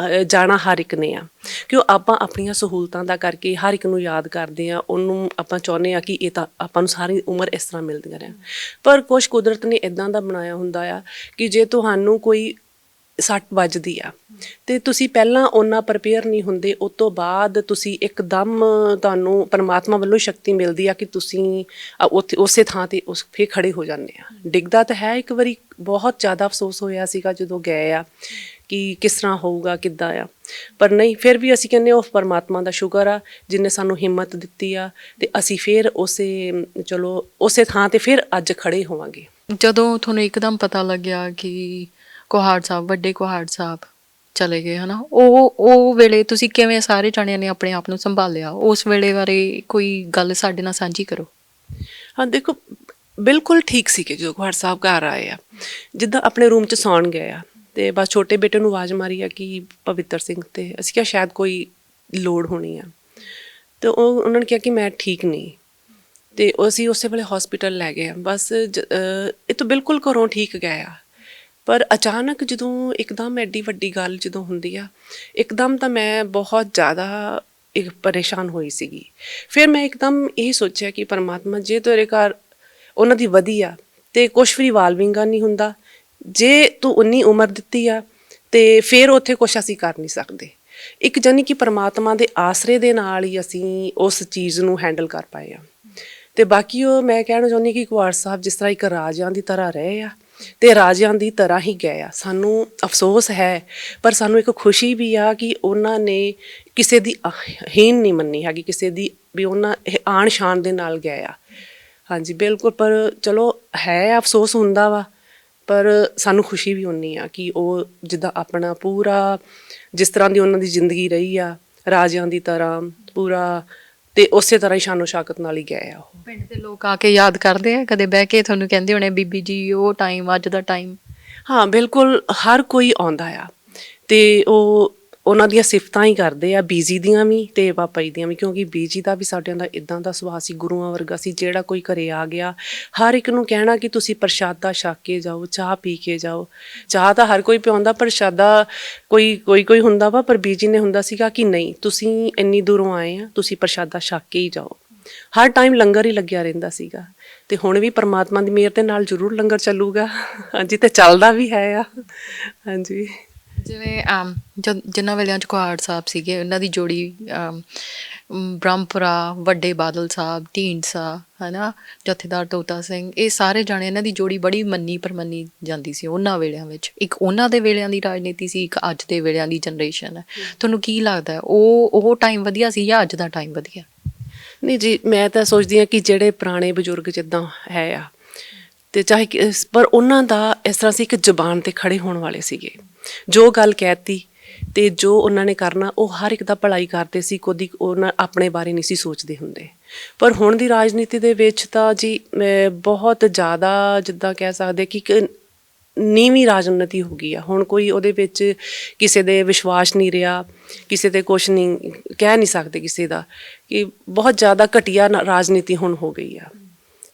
ਜਾਣਾ ਹਰ ਇੱਕ ਨੇ ਆ, ਕਿ ਉਹ ਆਪਾਂ ਆਪਣੀਆਂ ਸਹੂਲਤਾਂ ਦਾ ਕਰਕੇ ਹਰ ਇੱਕ ਨੂੰ ਯਾਦ ਕਰਦੇ ਆ, ਉਹਨੂੰ ਆਪਾਂ ਚਾਹੁੰਦੇ ਆ ਕਿ ਇਹ ਤਾਂ ਆਪਾਂ ਨੂੰ ਸਾਰੀ ਉਮਰ ਇਸ ਤਰ੍ਹਾਂ ਮਿਲਦੀਆਂ ਰਹਿਣ। ਪਰ ਕੁਛ ਕੁਦਰਤ ਨੇ ਇੱਦਾਂ ਦਾ ਬਣਾਇਆ ਹੁੰਦਾ ਆ ਕਿ ਜੇ ਤੁਹਾਨੂੰ ਕੋਈ ਸੱਟ ਵੱਜਦੀ ਆ ਤੇ ਤੁਸੀਂ ਪਹਿਲਾਂ ਓਨਾ ਪ੍ਰਪੇਅਰ ਨਹੀਂ ਹੁੰਦੇ, ਉਸ ਤੋਂ ਬਾਅਦ ਤੁਸੀਂ ਇੱਕਦਮ ਤੁਹਾਨੂੰ ਪਰਮਾਤਮਾ ਵੱਲੋਂ ਸ਼ਕਤੀ ਮਿਲਦੀ ਆ ਕਿ ਤੁਸੀਂ ਉੱਥੇ ਉਸੇ ਥਾਂ ਤੇ ਫੇਰ ਖੜੇ ਹੋ ਜਾਂਦੇ ਆ। ਡਿੱਗਦਾ ਤਾਂ ਹੈ, ਇੱਕ ਵਾਰੀ ਬਹੁਤ ਜ਼ਿਆਦਾ ਅਫਸੋਸ ਹੋਇਆ ਸੀਗਾ ਜਦੋਂ ਗਏ ਆ ਕਿ ਕਿਸ ਤਰ੍ਹਾਂ ਹੋਊਗਾ, ਕਿੱਦਾਂ ਆ, ਪਰ ਨਹੀਂ, ਫਿਰ ਵੀ ਅਸੀਂ ਕਹਿੰਦੇ ਉਹ ਪਰਮਾਤਮਾ ਦਾ ਸ਼ੁਕਰ ਆ ਜਿਹਨੇ ਸਾਨੂੰ ਹਿੰਮਤ ਦਿੱਤੀ ਆ, ਤੇ ਅਸੀਂ ਫਿਰ ਉਸੇ ਥਾਂ ਤੇ ਫਿਰ ਅੱਜ ਖੜੇ ਹੋਵਾਂਗੇ। ਜਦੋਂ ਤੁਹਾਨੂੰ ਇੱਕਦਮ ਪਤਾ ਲੱਗਿਆ ਕਿ ਕੁਹਾੜ ਸਾਹਿਬ, ਵੱਡੇ ਕੁਹਾੜ ਸਾਹਿਬ ਚਲੇ ਗਏ, ਹਨਾ, ਉਹ ਵੇਲੇ ਤੁਸੀਂ ਕਿਵੇਂ ਸਾਰੇ ਜਾਣਿਆਂ ਨੇ ਆਪਣੇ ਆਪ ਨੂੰ ਸੰਭਾਲਿਆ? ਉਸ ਵੇਲੇ ਬਾਰੇ ਕੋਈ ਗੱਲ ਸਾਡੇ ਨਾਲ ਸਾਂਝੀ ਕਰੋ। ਹਾਂ, ਦੇਖੋ, ਬਿਲਕੁਲ ਠੀਕ ਸੀ ਕਿ ਜਦੋਂ ਕੁਹਾੜ ਸਾਹਿਬ ਘਰ ਆਏ ਆ, ਜਿੱਦਾਂ ਆਪਣੇ ਰੂਮ 'ਚ ਸੌਣ ਗਏ ਆ, ਤੇ ਬਸ ਛੋਟੇ ਬੇਟੇ ਨੂੰ ਆਵਾਜ਼ ਮਾਰੀ ਆ ਕਿ ਪਵਿੱਤਰ ਸਿੰਘ, ਤੇ ਅਸੀਂ ਕਿਹਾ ਸ਼ਾਇਦ ਕੋਈ ਲੋੜ ਹੋਣੀ ਆ, ਤੇ ਉਹਨਾਂ ਨੇ ਕਿਹਾ ਕਿ ਮੈਂ ਠੀਕ ਨਹੀਂ, ਤੇ ਅਸੀਂ ਉਸੇ ਵੇਲੇ ਹਸਪੀਟਲ ਲੈ ਗਏ ਆ। ਬਸ ਇਹ ਤਾਂ ਬਿਲਕੁਲ ਘਰੋਂ ਠੀਕ ਗਏ ਆ, ਪਰ ਅਚਾਨਕ ਜਦੋਂ ਇੱਕਦਮ ਐਡੀ ਵੱਡੀ ਗੱਲ ਜਦੋਂ ਹੁੰਦੀ ਆ, ਇੱਕਦਮ ਤਾਂ ਮੈਂ ਬਹੁਤ ਜ਼ਿਆਦਾ ਪਰੇਸ਼ਾਨ ਹੋਈ ਸੀਗੀ। ਫਿਰ ਮੈਂ ਇੱਕਦਮ ਇਹ ਸੋਚਿਆ ਕਿ ਪਰਮਾਤਮਾ, ਜੇ ਤੇਰੇ ਘਰ ਉਹਨਾਂ ਦੀ ਵਧੀਆ ਤੇ ਕੁਛ ਵੀ ਵਾਲ ਵਿੰਗਾ ਨਹੀਂ ਹੁੰਦਾ, ਜੇ ਤੂੰ ਉਨੀ ਉਮਰ ਦਿੱਤੀ ਆ ਤੇ ਫਿਰ ਉੱਥੇ ਕੁਛ ਅਸੀਂ ਕਰ ਨਹੀਂ ਸਕਦੇ। ਇੱਕ ਜਾਨੀ ਕਿ ਪਰਮਾਤਮਾ ਦੇ ਆਸਰੇ ਦੇ ਨਾਲ ਹੀ ਅਸੀਂ ਉਸ ਚੀਜ਼ ਨੂੰ ਹੈਂਡਲ ਕਰ ਪਾਏ ਆ। ਤੇ ਬਾਕੀ ਉਹ ਮੈਂ ਕਹਿਣਾ ਚਾਹੁੰਦੀ ਕਿ ਕੁਹਾੜ ਸਾਹਿਬ ਜਿਸ ਤਰ੍ਹਾਂ ਇੱਕ ਰਾਜਿਆਂ ਦੀ ਤਰ੍ਹਾਂ ਰਹੇ ਆ ਤੇ ਰਾਜਿਆਂ ਦੀ ਤਰ੍ਹਾਂ ਹੀ ਗਏ ਆ। ਸਾਨੂੰ ਅਫਸੋਸ ਹੈ, ਪਰ ਸਾਨੂੰ ਇੱਕ ਖੁਸ਼ੀ ਵੀ ਆ ਕਿ ਉਹਨਾਂ ਨੇ ਕਿਸੇ ਦੀ ਹੀਨ ਨਹੀਂ ਮੰਨੀ ਹੈਗੀ, ਕਿਸੇ ਦੀ ਵੀ, ਉਹਨਾਂ ਆਣ ਸ਼ਾਨ ਦੇ ਨਾਲ ਗਏ ਆ। ਹਾਂਜੀ, ਬਿਲਕੁਲ, ਪਰ ਚਲੋ ਹੈ, ਅਫਸੋਸ ਹੁੰਦਾ ਵਾ, ਪਰ ਸਾਨੂੰ ਖੁਸ਼ੀ ਵੀ ਉਨੀ ਆ ਕਿ ਉਹ ਜਿੱਦਾਂ ਆਪਣਾ ਪੂਰਾ ਜਿਸ ਤਰ੍ਹਾਂ ਦੀ ਉਹਨਾਂ ਦੀ ਜ਼ਿੰਦਗੀ ਰਹੀ ਆ ਰਾਜਿਆਂ ਦੀ ਤਰ੍ਹਾਂ ਪੂਰਾ, ਤੇ ਉਸੇ ਤਰ੍ਹਾਂ ਹੀ ਸ਼ਾਨੋ ਸ਼ੌਕਤ ਨਾਲ ਹੀ ਗਏ ਆ ਉਹ। ਪਿੰਡ ਦੇ ਲੋਕ ਆ ਕੇ ਯਾਦ ਕਰਦੇ ਆ ਕਦੇ ਬਹਿ ਕੇ, ਤੁਹਾਨੂੰ ਕਹਿੰਦੇ ਹੋਣੇ ਬੀਬੀ ਜੀ ਉਹ ਟਾਈਮ ਅੱਜ ਦਾ ਟਾਈਮ? ਹਾਂ ਬਿਲਕੁਲ, ਹਰ ਕੋਈ ਆਉਂਦਾ ਆ ਤੇ ਉਹ ਉਹਨਾਂ ਦੀਆਂ ਸਿਫਤਾਂ ਹੀ ਕਰਦੇ ਆ, ਬੀਜੀ ਦੀਆਂ ਵੀ ਤੇ ਪਾਪਾ ਜੀ ਦੀਆਂ ਵੀ, ਕਿਉਂਕਿ ਬੀਜੀ ਦਾ ਵੀ ਸਾਡਿਆਂ ਦਾ ਇਦਾਂ ਦਾ ਸੁਭਾਅ ਸੀ, ਗੁਰੂਆਂ ਵਰਗਾ ਸੀ। ਜਿਹੜਾ ਕੋਈ ਘਰੇ ਆ ਗਿਆ ਹਰ ਇੱਕ ਨੂੰ ਕਹਿਣਾ ਕਿ ਤੁਸੀਂ ਪ੍ਰਸ਼ਾਦਾ ਛਕ ਕੇ ਜਾਓ, ਚਾਹ ਪੀ ਕੇ ਜਾਓ। ਚਾਹ ਤਾਂ ਹਰ ਕੋਈ ਪਿਆਉਂਦਾ, ਪ੍ਰਸ਼ਾਦਾ ਕੋਈ ਹੁੰਦਾ ਵਾ, ਪਰ ਬੀਜੀ ਨੇ ਹੁੰਦਾ ਸੀਗਾ ਕਿ ਨਹੀਂ, ਤੁਸੀਂ ਇੰਨੀ ਦੂਰੋਂ ਆਏ ਆ, ਤੁਸੀਂ ਪ੍ਰਸ਼ਾਦਾ ਛਕ ਕੇ ਹੀ ਜਾਓ। ਹਰ ਟਾਈਮ ਲੰਗਰ ਹੀ ਲੱਗਿਆ ਰਹਿੰਦਾ ਸੀਗਾ, ਤੇ ਹੁਣ ਵੀ ਪਰਮਾਤਮਾ ਦੀ ਮਿਹਰ ਦੇ ਨਾਲ ਜ਼ਰੂਰ ਲੰਗਰ ਚੱਲੂਗਾ। ਹਾਂਜੀ, ਤੇ ਚੱਲਦਾ ਵੀ ਹੈ ਆ। ਹਾਂਜੀ, ਜਿਵੇਂ ਜਿਨ੍ਹਾਂ ਵੇਲਿਆਂ 'ਚ ਕੁਹਾੜ ਸਾਹਿਬ ਸੀਗੇ, ਉਹਨਾਂ ਦੀ ਜੋੜੀ ਬ੍ਰਹਮਪੁਰਾ, ਵੱਡੇ ਬਾਦਲ ਸਾਹਿਬ, ਢੀਂਡਸਾ, ਹੈ ਨਾ, ਜਥੇਦਾਰ ਤੋਤਾ ਸਿੰਘ, ਇਹ ਸਾਰੇ ਜਾਣੇ ਇਹਨਾਂ ਦੀ ਜੋੜੀ ਬੜੀ ਮੰਨੀ ਪ੍ਰਮੰਨੀ ਜਾਂਦੀ ਸੀ ਉਹਨਾਂ ਵੇਲਿਆਂ ਵਿੱਚ। ਇੱਕ ਉਹਨਾਂ ਦੇ ਵੇਲਿਆਂ ਦੀ ਰਾਜਨੀਤੀ ਸੀ, ਇੱਕ ਅੱਜ ਦੇ ਵੇਲਿਆਂ ਦੀ ਜਨਰੇਸ਼ਨ ਹੈ। ਤੁਹਾਨੂੰ ਕੀ ਲੱਗਦਾ ਉਹ ਟਾਈਮ ਵਧੀਆ ਸੀ ਜਾਂ ਅੱਜ ਦਾ ਟਾਈਮ ਵਧੀਆ? ਨਹੀਂ ਜੀ, ਮੈਂ ਤਾਂ ਸੋਚਦੀ ਹਾਂ ਕਿ ਜਿਹੜੇ ਪੁਰਾਣੇ ਬਜ਼ੁਰਗ ਜਿੱਦਾਂ ਹੈ ਆ, ਤੇ ਚਾਹੇ ਪਰ ਉਹਨਾਂ ਦਾ ਇਸ ਤਰ੍ਹਾਂ ਸੀ ਇੱਕ ਜ਼ੁਬਾਨ 'ਤੇ ਖੜੇ ਹੋਣ ਵਾਲੇ ਸੀਗੇ। ਜੋ ਗੱਲ ਕਹਿਤੀ ਤੇ ਜੋ ਉਹਨਾਂ ਨੇ ਕਰਨਾ, ਉਹ ਹਰ ਇੱਕ ਦਾ ਭਲਾਈ ਕਰਦੇ ਸੀ, ਕਦੀ ਉਹਨਾਂ ਆਪਣੇ ਬਾਰੇ ਨਹੀਂ ਸੀ ਸੋਚਦੇ ਹੁੰਦੇ। ਪਰ ਹੁਣ ਦੀ ਰਾਜਨੀਤੀ ਦੇ ਵਿੱਚ ਤਾਂ ਜੀ ਬਹੁਤ ਜ਼ਿਆਦਾ, ਜਿੱਦਾਂ ਕਹਿ ਸਕਦੇ ਕਿ ਇੱਕ ਨੀਵੀਂ ਰਾਜਨੀਤੀ ਹੋ ਗਈ ਆ ਹੁਣ। ਕੋਈ ਉਹਦੇ ਵਿੱਚ ਕਿਸੇ ਦੇ ਵਿਸ਼ਵਾਸ ਨਹੀਂ ਰਿਹਾ, ਕਿਸੇ ਤੇ ਕੁਛ ਨਹੀਂ ਕਹਿ ਨਹੀਂ ਸਕਦੇ ਕਿਸੇ ਦਾ, ਕਿ ਬਹੁਤ ਜ਼ਿਆਦਾ ਘਟੀਆ ਰਾਜਨੀਤੀ ਹੁਣ ਹੋ ਗਈ ਆ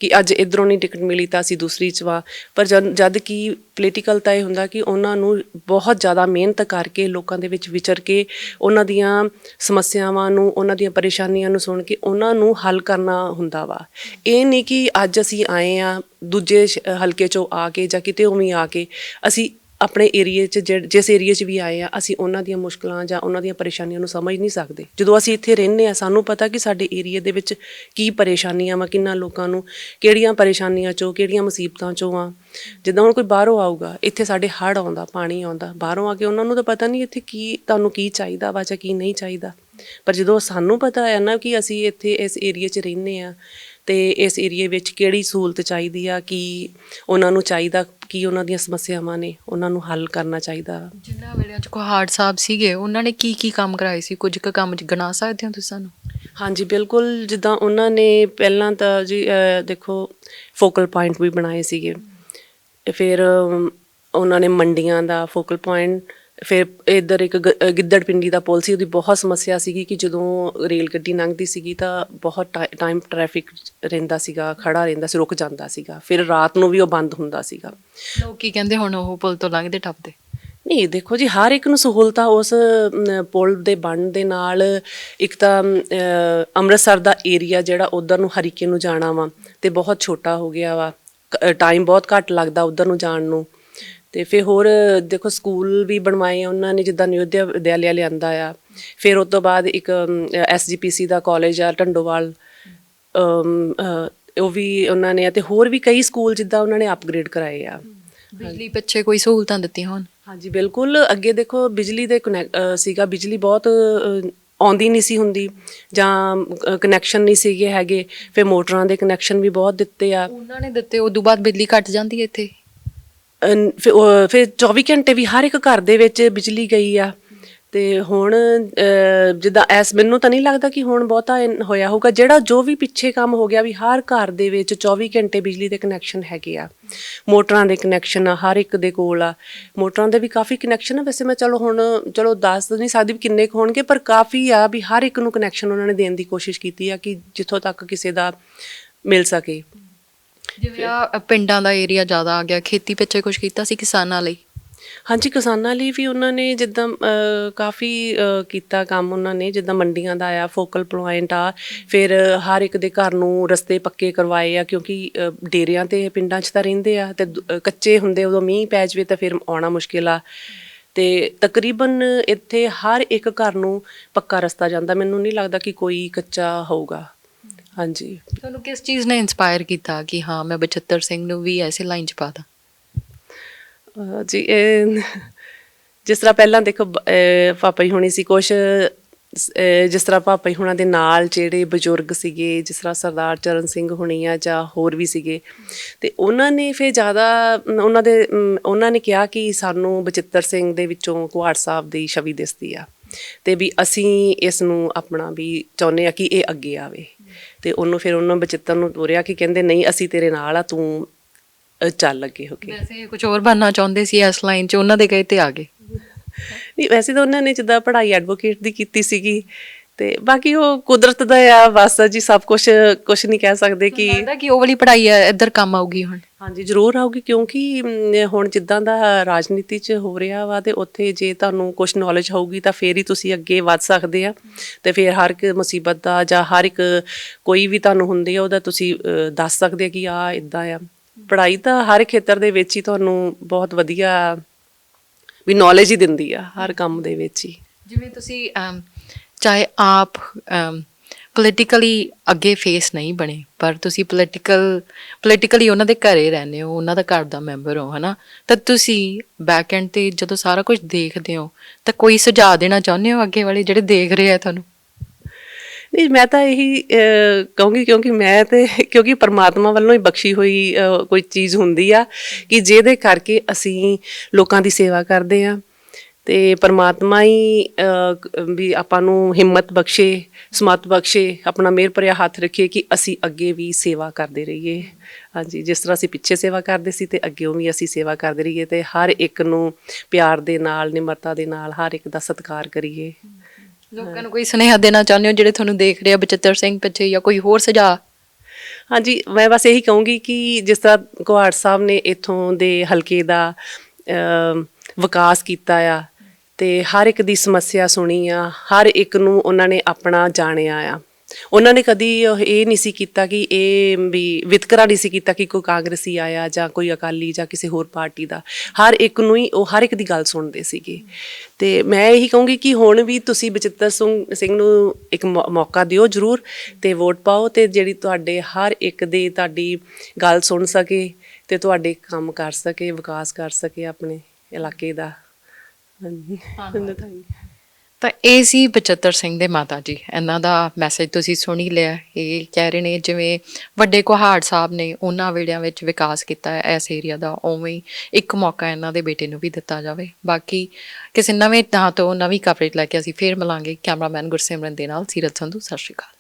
ਕਿ ਅੱਜ ਇੱਧਰੋਂ ਨਹੀਂ ਟਿਕਟ ਮਿਲੀ ਤਾਂ ਅਸੀਂ ਦੂਸਰੀ 'ਚ ਵਾ। ਪਰ ਜਦ ਕਿ ਪੋਲੀਟੀਕਲ ਤਾਂ ਇਹ ਹੁੰਦਾ ਕਿ ਉਹਨਾਂ ਨੂੰ ਬਹੁਤ ਜ਼ਿਆਦਾ ਮਿਹਨਤ ਕਰਕੇ, ਲੋਕਾਂ ਦੇ ਵਿੱਚ ਵਿਚਰ ਕੇ, ਉਹਨਾਂ ਦੀਆਂ ਸਮੱਸਿਆਵਾਂ ਨੂੰ, ਉਹਨਾਂ ਦੀਆਂ ਪਰੇਸ਼ਾਨੀਆਂ ਨੂੰ ਸੁਣ ਕੇ ਉਹਨਾਂ ਨੂੰ ਹੱਲ ਕਰਨਾ ਹੁੰਦਾ ਵਾ। ਇਹ ਨਹੀਂ ਕਿ ਅੱਜ ਅਸੀਂ ਆਏ ਆ ਦੂਜੇ ਹਲਕੇ 'ਚੋਂ ਆ ਕੇ ਜਾਂ ਕਿਤੇ ਉਵੇਂ ਆ ਕੇ ਅਸੀਂ ਆਪਣੇ ਏਰੀਏ 'ਚ ਜਿਸ ਏਰੀਏ 'ਚ ਵੀ ਆਏ ਆ, ਅਸੀਂ ਉਹਨਾਂ ਦੀਆਂ ਮੁਸ਼ਕਲਾਂ ਜਾਂ ਉਹਨਾਂ ਦੀਆਂ ਪਰੇਸ਼ਾਨੀਆਂ ਨੂੰ ਸਮਝ ਨਹੀਂ ਸਕਦੇ। ਜਦੋਂ ਅਸੀਂ ਇੱਥੇ ਰਹਿੰਦੇ ਹਾਂ, ਸਾਨੂੰ ਪਤਾ ਕਿ ਸਾਡੇ ਏਰੀਏ ਦੇ ਵਿੱਚ ਕੀ ਪਰੇਸ਼ਾਨੀਆਂ ਵਾ, ਕਿੰਨਾ ਲੋਕਾਂ ਨੂੰ ਕਿਹੜੀਆਂ ਪਰੇਸ਼ਾਨੀਆਂ 'ਚੋਂ, ਕਿਹੜੀਆਂ ਮੁਸੀਬਤਾਂ 'ਚੋਂ ਆ। ਜਿੱਦਾਂ ਹੁਣ ਕੋਈ ਬਾਹਰੋਂ ਆਊਗਾ, ਇੱਥੇ ਸਾਡੇ ਹੜ੍ਹ ਆਉਂਦਾ, ਪਾਣੀ ਆਉਂਦਾ, ਬਾਹਰੋਂ ਆ ਕੇ ਉਹਨਾਂ ਨੂੰ ਤਾਂ ਪਤਾ ਨਹੀਂ ਇੱਥੇ ਕੀ, ਤੁਹਾਨੂੰ ਕੀ ਚਾਹੀਦਾ ਵਾ ਜਾਂ ਕੀ ਨਹੀਂ ਚਾਹੀਦਾ। ਪਰ ਜਦੋਂ ਸਾਨੂੰ ਪਤਾ ਹੈ ਨਾ ਕਿ ਅਸੀਂ ਇੱਥੇ ਇਸ ਏਰੀਏ 'ਚ ਰਹਿੰਦੇ ਹਾਂ ਤੇ ਇਸ ਏਰੀਏ ਵਿੱਚ ਕਿਹੜੀ ਸਹੂਲਤ ਚਾਹੀਦੀ ਆ, ਕੀ ਉਹਨਾਂ ਨੂੰ ਚਾਹੀਦਾ, ਕੀ ਉਹਨਾਂ ਦੀਆਂ ਸਮੱਸਿਆਵਾਂ ਨੇ, ਉਹਨਾਂ ਨੂੰ ਹੱਲ ਕਰਨਾ ਚਾਹੀਦਾ। ਜਿਨ੍ਹਾਂ ਵੇਲਿਆਂ 'ਚ ਕੁਹਾੜ ਸਾਹਿਬ ਸੀਗੇ, ਉਹਨਾਂ ਨੇ ਕੀ ਕੰਮ ਕਰਾਏ ਸੀ? ਕੁਝ ਕੁ ਕੰਮ ਗਿਣਾ ਸਕਦੇ ਹੋ ਤੁਸੀਂ ਸਾਨੂੰ? ਹਾਂਜੀ ਬਿਲਕੁਲ, ਜਿੱਦਾਂ ਉਹਨਾਂ ਨੇ ਪਹਿਲਾਂ ਤਾਂ ਜੀ ਦੇਖੋ ਫੋਕਲ ਪੁਆਇੰਟ ਵੀ ਬਣਾਏ ਸੀਗੇ, ਫਿਰ ਉਹਨਾਂ ਨੇ ਮੰਡੀਆਂ ਦਾ ਫੋਕਲ ਪੁਆਇੰਟ, ਫਿਰ ਇੱਧਰ ਇੱਕ ਗਿੱਦੜ ਪਿੰਡੀ ਦਾ ਪੁਲ ਸੀ, ਉਹਦੀ ਬਹੁਤ ਸਮੱਸਿਆ ਸੀਗੀ ਕਿ ਜਦੋਂ ਰੇਲ ਗੱਡੀ ਲੰਘਦੀ ਸੀਗੀ ਤਾਂ ਬਹੁਤ ਟਾਈਮ ਟ੍ਰੈਫਿਕ ਰਹਿੰਦਾ ਸੀਗਾ, ਖੜਾ ਰਹਿੰਦਾ ਸੀ, ਰੁਕ ਜਾਂਦਾ ਸੀਗਾ, ਫਿਰ ਰਾਤ ਨੂੰ ਵੀ ਉਹ ਬੰਦ ਹੁੰਦਾ ਸੀਗਾ। ਲੋਕ ਕੀ ਕਹਿੰਦੇ ਹੁਣ ਉਹ ਪੁਲ ਤੋਂ ਲੰਘਦੇ ਟੱਪਦੇ? ਨਹੀਂ ਦੇਖੋ ਜੀ, ਹਰ ਇੱਕ ਨੂੰ ਸਹੂਲਤਾਂ ਉਸ ਪੁਲ ਦੇ ਬਣਨ ਦੇ ਨਾਲ, ਇੱਕ ਤਾਂ ਅੰਮ੍ਰਿਤਸਰ ਦਾ ਏਰੀਆ ਜਿਹੜਾ ਉੱਧਰ ਨੂੰ ਹਰੀਕੇ ਨੂੰ ਜਾਣਾ ਵਾ ਤੇ ਬਹੁਤ ਛੋਟਾ ਹੋ ਗਿਆ ਵਾ, ਟਾਈਮ ਬਹੁਤ ਘੱਟ ਲੱਗਦਾ ਉੱਧਰ ਨੂੰ ਜਾਣ ਨੂੰ। ਤੇ ਫਿਰ ਹੋਰ ਦੇਖੋ ਸਕੂਲ ਵੀ ਬਣਵਾਏ ਉਹਨਾਂ ਨੇ, ਜਿੱਦਾਂ ਨਿਯੋਦਿਆ ਵਿਦਿਆਲਿਆ ਲਿਆਂਦਾ ਆ। ਫਿਰ ਉਸ ਤੋਂ ਬਾਅਦ ਇੱਕ SGPC ਦਾ ਕਾਲਜ ਆ ਢੰਡੋਵਾਲ, ਉਹ ਵੀ ਉਹਨਾਂ ਨੇ, ਅਤੇ ਹੋਰ ਵੀ ਕਈ ਸਕੂਲ ਜਿੱਦਾਂ ਉਹਨਾਂ ਨੇ ਅਪਗ੍ਰੇਡ ਕਰਾਏ ਆ। ਬਿਜਲੀ ਪਿੱਛੇ ਕੋਈ ਸਹੂਲਤਾਂ ਦਿੱਤੀਆਂ ਹੋਣ? ਹਾਂਜੀ ਬਿਲਕੁਲ, ਅੱਗੇ ਦੇਖੋ ਬਿਜਲੀ ਦੇ ਸੀਗਾ, ਬਿਜਲੀ ਬਹੁਤ ਆਉਂਦੀ ਨਹੀਂ ਸੀ ਹੁੰਦੀ ਜਾਂ ਕਨੈਕਸ਼ਨ ਨਹੀਂ ਸੀਗੇ ਹੈਗੇ, ਫਿਰ ਮੋਟਰਾਂ ਦੇ ਕਨੈਕਸ਼ਨ ਵੀ ਬਹੁਤ ਦਿੱਤੇ ਆ ਉਹਨਾਂ ਨੇ ਦਿੱਤੇ। ਉਦੋਂ ਬਾਅਦ ਬਿਜਲੀ ਘੱਟ ਜਾਂਦੀ ਹੈ ਇੱਥੇ? ਫਿਰ 24 ਘੰਟੇ ਵੀ ਹਰ ਇੱਕ ਘਰ ਦੇ ਵਿੱਚ ਬਿਜਲੀ ਗਈ ਆ। ਤੇ ਹੁਣ ਜਿੱਦਾਂ ਮੈਨੂੰ ਤਾਂ ਨਹੀਂ ਲੱਗਦਾ ਕਿ ਹੁਣ ਬਹੁਤਾ ਹੋਇਆ ਹੋਊਗਾ। ਜਿਹੜਾ ਜੋ ਵੀ ਪਿੱਛੇ ਕੰਮ ਹੋ ਗਿਆ ਵੀ ਹਰ ਘਰ ਦੇ ਵਿੱਚ 24 ਘੰਟੇ ਬਿਜਲੀ ਦੇ ਕਨੈਕਸ਼ਨ ਹੈਗੇ ਆ, ਮੋਟਰਾਂ ਦੇ ਕਨੈਕਸ਼ਨ ਆ, ਹਰ ਇੱਕ ਦੇ ਕੋਲ ਆ। ਮੋਟਰਾਂ ਦੇ ਵੀ ਕਾਫੀ ਕਨੈਕਸ਼ਨ ਆ, ਵੈਸੇ ਮੈਂ ਚਲੋ ਦੱਸ ਨਹੀਂ ਸਕਦੀ ਵੀ ਕਿੰਨੇ ਕੁ ਹੋਣਗੇ, ਪਰ ਕਾਫੀ ਆ ਵੀ ਹਰ ਇੱਕ ਨੂੰ ਕਨੈਕਸ਼ਨ ਉਹਨਾਂ ਨੇ ਦੇਣ ਦੀ ਕੋਸ਼ਿਸ਼ ਕੀਤੀ ਆ ਕਿ ਜਿੱਥੋਂ ਤੱਕ ਕਿਸੇ ਦਾ ਮਿਲ ਸਕੇ। ਜਿਵੇਂ ਆ ਪਿੰਡਾਂ ਦਾ ਏਰੀਆ ਜ਼ਿਆਦਾ ਆ ਗਿਆ, ਖੇਤੀ ਪਿੱਛੇ ਕੁਝ ਕੀਤਾ ਸੀ ਕਿਸਾਨਾਂ ਲਈ? ਹਾਂਜੀ, ਕਿਸਾਨਾਂ ਲਈ ਵੀ ਉਹਨਾਂ ਨੇ ਜਿੱਦਾਂ ਕਾਫੀ ਕੀਤਾ ਕੰਮ ਉਹਨਾਂ ਨੇ, ਜਿੱਦਾਂ ਮੰਡੀਆਂ ਦਾ ਆ, ਫੋਕਲ ਪੁਆਇੰਟ ਆ, ਫਿਰ ਹਰ ਇੱਕ ਦੇ ਘਰ ਨੂੰ ਰਸਤੇ ਪੱਕੇ ਕਰਵਾਏ ਆ, ਕਿਉਂਕਿ ਡੇਰਿਆਂ 'ਤੇ ਪਿੰਡਾਂ 'ਚ ਤਾਂ ਰਹਿੰਦੇ ਆ ਅਤੇ ਕੱਚੇ ਹੁੰਦੇ, ਉਦੋਂ ਮੀਂਹ ਪੈ ਜਾਵੇ ਤਾਂ ਫਿਰ ਆਉਣਾ ਮੁਸ਼ਕਿਲ ਆ। ਅਤੇ ਤਕਰੀਬਨ ਇੱਥੇ ਹਰ ਇੱਕ ਘਰ ਨੂੰ ਪੱਕਾ ਰਸਤਾ ਜਾਂਦਾ, ਮੈਨੂੰ ਨਹੀਂ ਲੱਗਦਾ ਕਿ ਕੋਈ ਕੱਚਾ ਹੋਊਗਾ। ਹਾਂਜੀ, ਤੁਹਾਨੂੰ ਕਿਸ ਚੀਜ਼ ਨੇ ਇੰਸਪਾਇਰ ਕੀਤਾ ਕਿ ਹਾਂ ਮੈਂ ਬਚਿੱਤਰ ਸਿੰਘ ਨੂੰ ਵੀ ਐਸੇ ਲਾਈਨ 'ਚ ਪਾ ਦਾਂ? ਜੀ ਜਿਸ ਤਰ੍ਹਾਂ ਪਹਿਲਾਂ ਦੇਖੋ ਪਾਪਾ ਜੀ ਹੋਣੀ ਸੀ, ਕੁਛ ਜਿਸ ਤਰ੍ਹਾਂ ਪਾਪਾ ਜੀ ਹੁਣਾਂ ਦੇ ਨਾਲ ਜਿਹੜੇ ਬਜ਼ੁਰਗ ਸੀਗੇ, ਜਿਸ ਤਰ੍ਹਾਂ ਸਰਦਾਰ ਚਰਨ ਸਿੰਘ ਹੁਣੀ ਆ ਜਾਂ ਹੋਰ ਵੀ ਸੀਗੇ, ਤੇ ਉਹਨਾਂ ਨੇ ਫਿਰ ਜ਼ਿਆਦਾ ਉਹਨਾਂ ਨੇ ਕਿਹਾ ਕਿ ਸਾਨੂੰ ਬਚਿੱਤਰ ਸਿੰਘ ਦੇ ਵਿੱਚੋਂ ਕੁਹਾੜ ਸਾਹਿਬ ਦੀ ਛਵੀ ਦਿਸਦੀ ਆ, ਤੇ ਵੀ ਅਸੀਂ ਇਸ ਨੂੰ ਆਪਣਾ ਵੀ ਚਾਹੁੰਦੇ ਆ ਕਿ ਇਹ ਅੱਗੇ ਆਵੇ। ਤੇ ਉਹਨੂੰ ਫਿਰ ਉਹਨਾਂ ਬਚਿੱਤਰ ਨੂੰ ਤੋਰਿਆ ਕਿ ਕਹਿੰਦੇ ਨਹੀਂ ਅਸੀਂ ਤੇਰੇ ਨਾਲ ਆ, ਤੂੰ ਚੱਲ ਅੱਗੇ ਹੋ ਕੇ। ਵੈਸੇ ਕੁਝ ਹੋਰ ਬਣਨਾ ਚਾਹੁੰਦੇ ਸੀ ਇਸ ਲਾਈਨ 'ਚ, ਉਹਨਾਂ ਦੇ ਕਹੇ ਤੇ ਆ ਗਏ। ਨਹੀਂ, ਵੈਸੇ ਤਾਂ ਉਹਨਾਂ ਨੇ ਜਿੱਦਾਂ ਪੜ੍ਹਾਈ ਐਡਵੋਕੇਟ ਦੀ ਕੀਤੀ ਸੀਗੀ, ਤੇ ਬਾਕੀ ਉਹ ਕੁਦਰਤ ਦਾ ਆ ਬਸ ਜੀ, ਸਭ ਕੁਝ ਨਹੀਂ ਕਹਿ ਸਕਦੇ ਕਿ ਲੱਗਦਾ ਕਿ ਉਹ ਵਾਲੀ ਪੜ੍ਹਾਈ ਇੱਧਰ ਕੰਮ ਆਊਗੀ ਹੁਣ। ਹਾਂਜੀ ਜ਼ਰੂਰ ਆਊਗੀ, ਕਿਉਂਕਿ ਹੁਣ ਜਿੱਦਾਂ ਦਾ ਰਾਜਨੀਤੀ 'ਚ ਹੋ ਰਿਹਾ ਵਾ, ਤੇ ਉੱਥੇ ਜੇ ਤੁਹਾਨੂੰ ਕੁਝ ਨੌਲੇਜ ਹੋਊਗੀ ਤਾਂ ਫੇਰ ਹੀ ਤੁਸੀਂ ਅੱਗੇ ਵੱਧ ਸਕਦੇ ਆ। ਤੇ ਫਿਰ ਹਰ ਇੱਕ ਮੁਸੀਬਤ ਦਾ ਜਾਂ ਹਰ ਇੱਕ ਕੋਈ ਵੀ ਤੁਹਾਨੂੰ ਹੁੰਦੀ ਆ ਉਹਦਾ ਤੁਸੀਂ ਦੱਸ ਸਕਦੇ ਆ ਕਿ ਆ ਇੱਦਾਂ ਆ। ਪੜ੍ਹਾਈ ਤਾਂ ਹਰ ਖੇਤਰ ਦੇ ਵਿੱਚ ਹੀ ਤੁਹਾਨੂੰ ਬਹੁਤ ਵਧੀਆ ਵੀ ਨੌਲੇਜ ਹੀ ਦਿੰਦੀ ਆ, ਹਰ ਕੰਮ ਦੇ ਵਿੱਚ ਹੀ। ਜਿਵੇਂ ਤੁਸੀਂ ਚਾਹੇ ਆਪ ਪੋਲੀਟੀਕਲੀ ਅੱਗੇ ਫੇਸ ਨਹੀਂ ਬਣੇ, ਪਰ ਤੁਸੀਂ ਪੋਲੀਟੀਕਲੀ ਉਹਨਾਂ ਦੇ ਘਰੇ ਰਹਿੰਦੇ ਹੋ, ਉਹਨਾਂ ਦਾ ਘਰ ਦਾ ਮੈਂਬਰ ਹੋ, ਹੈ ਨਾ, ਤਾਂ ਤੁਸੀਂ ਬੈਕ ਐਂਡ 'ਤੇ ਜਦੋਂ ਸਾਰਾ ਕੁਝ ਦੇਖਦੇ ਹੋ ਤਾਂ ਕੋਈ ਸੁਝਾਅ ਦੇਣਾ ਚਾਹੁੰਦੇ ਹੋ ਅੱਗੇ ਵਾਲੇ ਜਿਹੜੇ ਦੇਖ ਰਹੇ ਆ ਤੁਹਾਨੂੰ? ਨਹੀਂ, ਮੈਂ ਤਾਂ ਇਹੀ ਕਹੂੰਗੀ, ਕਿਉਂਕਿ ਪਰਮਾਤਮਾ ਵੱਲੋਂ ਹੀ ਬਖਸ਼ੀ ਹੋਈ ਕੋਈ ਚੀਜ਼ ਹੁੰਦੀ ਆ ਕਿ ਜਿਹਦੇ ਕਰਕੇ ਅਸੀਂ ਲੋਕਾਂ ਦੀ ਸੇਵਾ ਕਰਦੇ ਆ, ਤੇ ਪਰਮਾਤਮਾ ਹੀ ਵੀ ਆਪਾਂ ਨੂੰ ਹਿੰਮਤ ਬਖਸ਼ੇ, ਸਮੱਤ ਬਖਸ਼ੇ, ਆਪਣਾ ਮਿਹਰ ਭਰਿਆ ਹੱਥ ਰੱਖੇ ਕਿ ਅਸੀਂ ਅੱਗੇ ਵੀ ਸੇਵਾ ਕਰਦੇ ਰਹੀਏ। ਹਾਂਜੀ, ਜਿਸ ਤਰ੍ਹਾਂ ਅਸੀਂ ਪਿੱਛੇ ਸੇਵਾ ਕਰਦੇ ਸੀ ਤੇ ਅੱਗੇੋਂ ਵੀ ਅਸੀਂ ਸੇਵਾ ਕਰਦੇ ਰਹੀਏ, ਤੇ ਹਰ ਇੱਕ ਨੂੰ ਪਿਆਰ ਦੇ ਨਾਲ, ਨਿਮਰਤਾ ਦੇ ਨਾਲ ਹਰ ਇੱਕ ਦਾ ਸਤਿਕਾਰ ਕਰੀਏ। ਲੋਕਾਂ ਨੂੰ ਕੋਈ ਸੁਨੇਹਾ ਦੇਣਾ ਚਾਹੁੰਦੇ ਹੋ ਜਿਹੜੇ ਤੁਹਾਨੂੰ ਦੇਖ ਰਹੇ ਆ ਬਚਿੱਤਰ ਸਿੰਘ ਪਿੱਛੇ, ਜਾਂ ਕੋਈ ਹੋਰ ਸੁਝਾਅ? ਹਾਂਜੀ, ਮੈਂ ਬਸ ਇਹੀ ਕਹੂੰਗੀ ਕਿ ਜਿਸ ਤਰ੍ਹਾਂ ਕੁਹਾੜ ਸਾਹਿਬ ਨੇ ਇੱਥੋਂ ਦੇ ਹਲਕੇ ਦਾ ਵਿਕਾਸ ਕੀਤਾ ਆ, ਤੇ ਹਰ ਇੱਕ ਦੀ ਸਮੱਸਿਆ ਸੁਣੀ ਆ, ਹਰ ਇੱਕ ਨੂੰ ਉਹਨਾਂ ਨੇ ਆਪਣਾ ਜਾਣਿਆ ਆ। ਉਹਨਾਂ ਨੇ ਕਦੀ ਇਹ ਨਹੀਂ ਸੀ ਕੀਤਾ ਕਿ ਇਹ ਵੀ ਵਿਤਕਰਾ ਨਹੀਂ ਸੀ ਕੀਤਾ ਕਿ ਕੋਈ ਕਾਂਗਰਸੀ ਆਇਆ ਜਾਂ ਕੋਈ ਅਕਾਲੀ ਜਾਂ ਕਿਸੇ ਹੋਰ ਪਾਰਟੀ ਦਾ। ਹਰ ਇੱਕ ਨੂੰ ਹੀ ਉਹ ਹਰ ਇੱਕ ਦੀ ਗੱਲ ਸੁਣਦੇ ਸੀਗੇ। ਤੇ ਮੈਂ ਇਹੀ ਕਹੂੰਗੀ ਕਿ ਹੁਣ ਵੀ ਤੁਸੀਂ ਬਚਿੱਤਰ ਸਿੰਘ ਨੂੰ ਇੱਕ ਮੌਕਾ ਦਿਓ ਜ਼ਰੂਰ, ਤੇ ਵੋਟ ਪਾਓ, ਤੇ ਜਿਹੜੀ ਤੁਹਾਡੇ ਹਰ ਇੱਕ ਦੀ ਤੁਹਾਡੀ ਗੱਲ ਸੁਣ ਸਕੇ ਤੇ ਤੁਹਾਡੇ ਕੰਮ ਕਰ ਸਕੇ, ਵਿਕਾਸ ਕਰ ਸਕੇ ਆਪਣੇ ਇਲਾਕੇ ਦਾ। ਤਾਂ ਇਹ ਸੀ ਬਚਿੱਤਰ ਸਿੰਘ ਦੇ ਮਾਤਾ ਜੀ, ਇਹਨਾਂ ਦਾ ਮੈਸੇਜ ਤੁਸੀਂ ਸੁਣ ਹੀ ਲਿਆ। ਇਹ ਕਹਿ ਰਹੇ ਨੇ ਜਿਵੇਂ ਵੱਡੇ ਕੁਹਾੜ ਸਾਹਿਬ ਨੇ ਉਹਨਾਂ ਵੇਲਿਆਂ ਵਿੱਚ ਵਿਕਾਸ ਕੀਤਾ ਹੈ ਇਸ ਏਰੀਆ ਦਾ, ਉਵੇਂ ਹੀ ਇੱਕ ਮੌਕਾ ਇਹਨਾਂ ਦੇ ਬੇਟੇ ਨੂੰ ਵੀ ਦਿੱਤਾ ਜਾਵੇ। ਬਾਕੀ ਕਿਸੇ ਨਵੇਂ ਥਾਂ ਤੋਂ ਨਵੀਂ ਕਵਰੇਜ ਲੈ ਕੇ ਅਸੀਂ ਫੇਰ ਮਿਲਾਂਗੇ। ਕੈਮਰਾਮੈਨ ਗੁਰਸਿਮਰਨ ਦੇ ਨਾਲ ਸੀਰਤ ਸੰਧੂ, ਸਤਿ ਸ਼੍ਰੀ ਅਕਾਲ।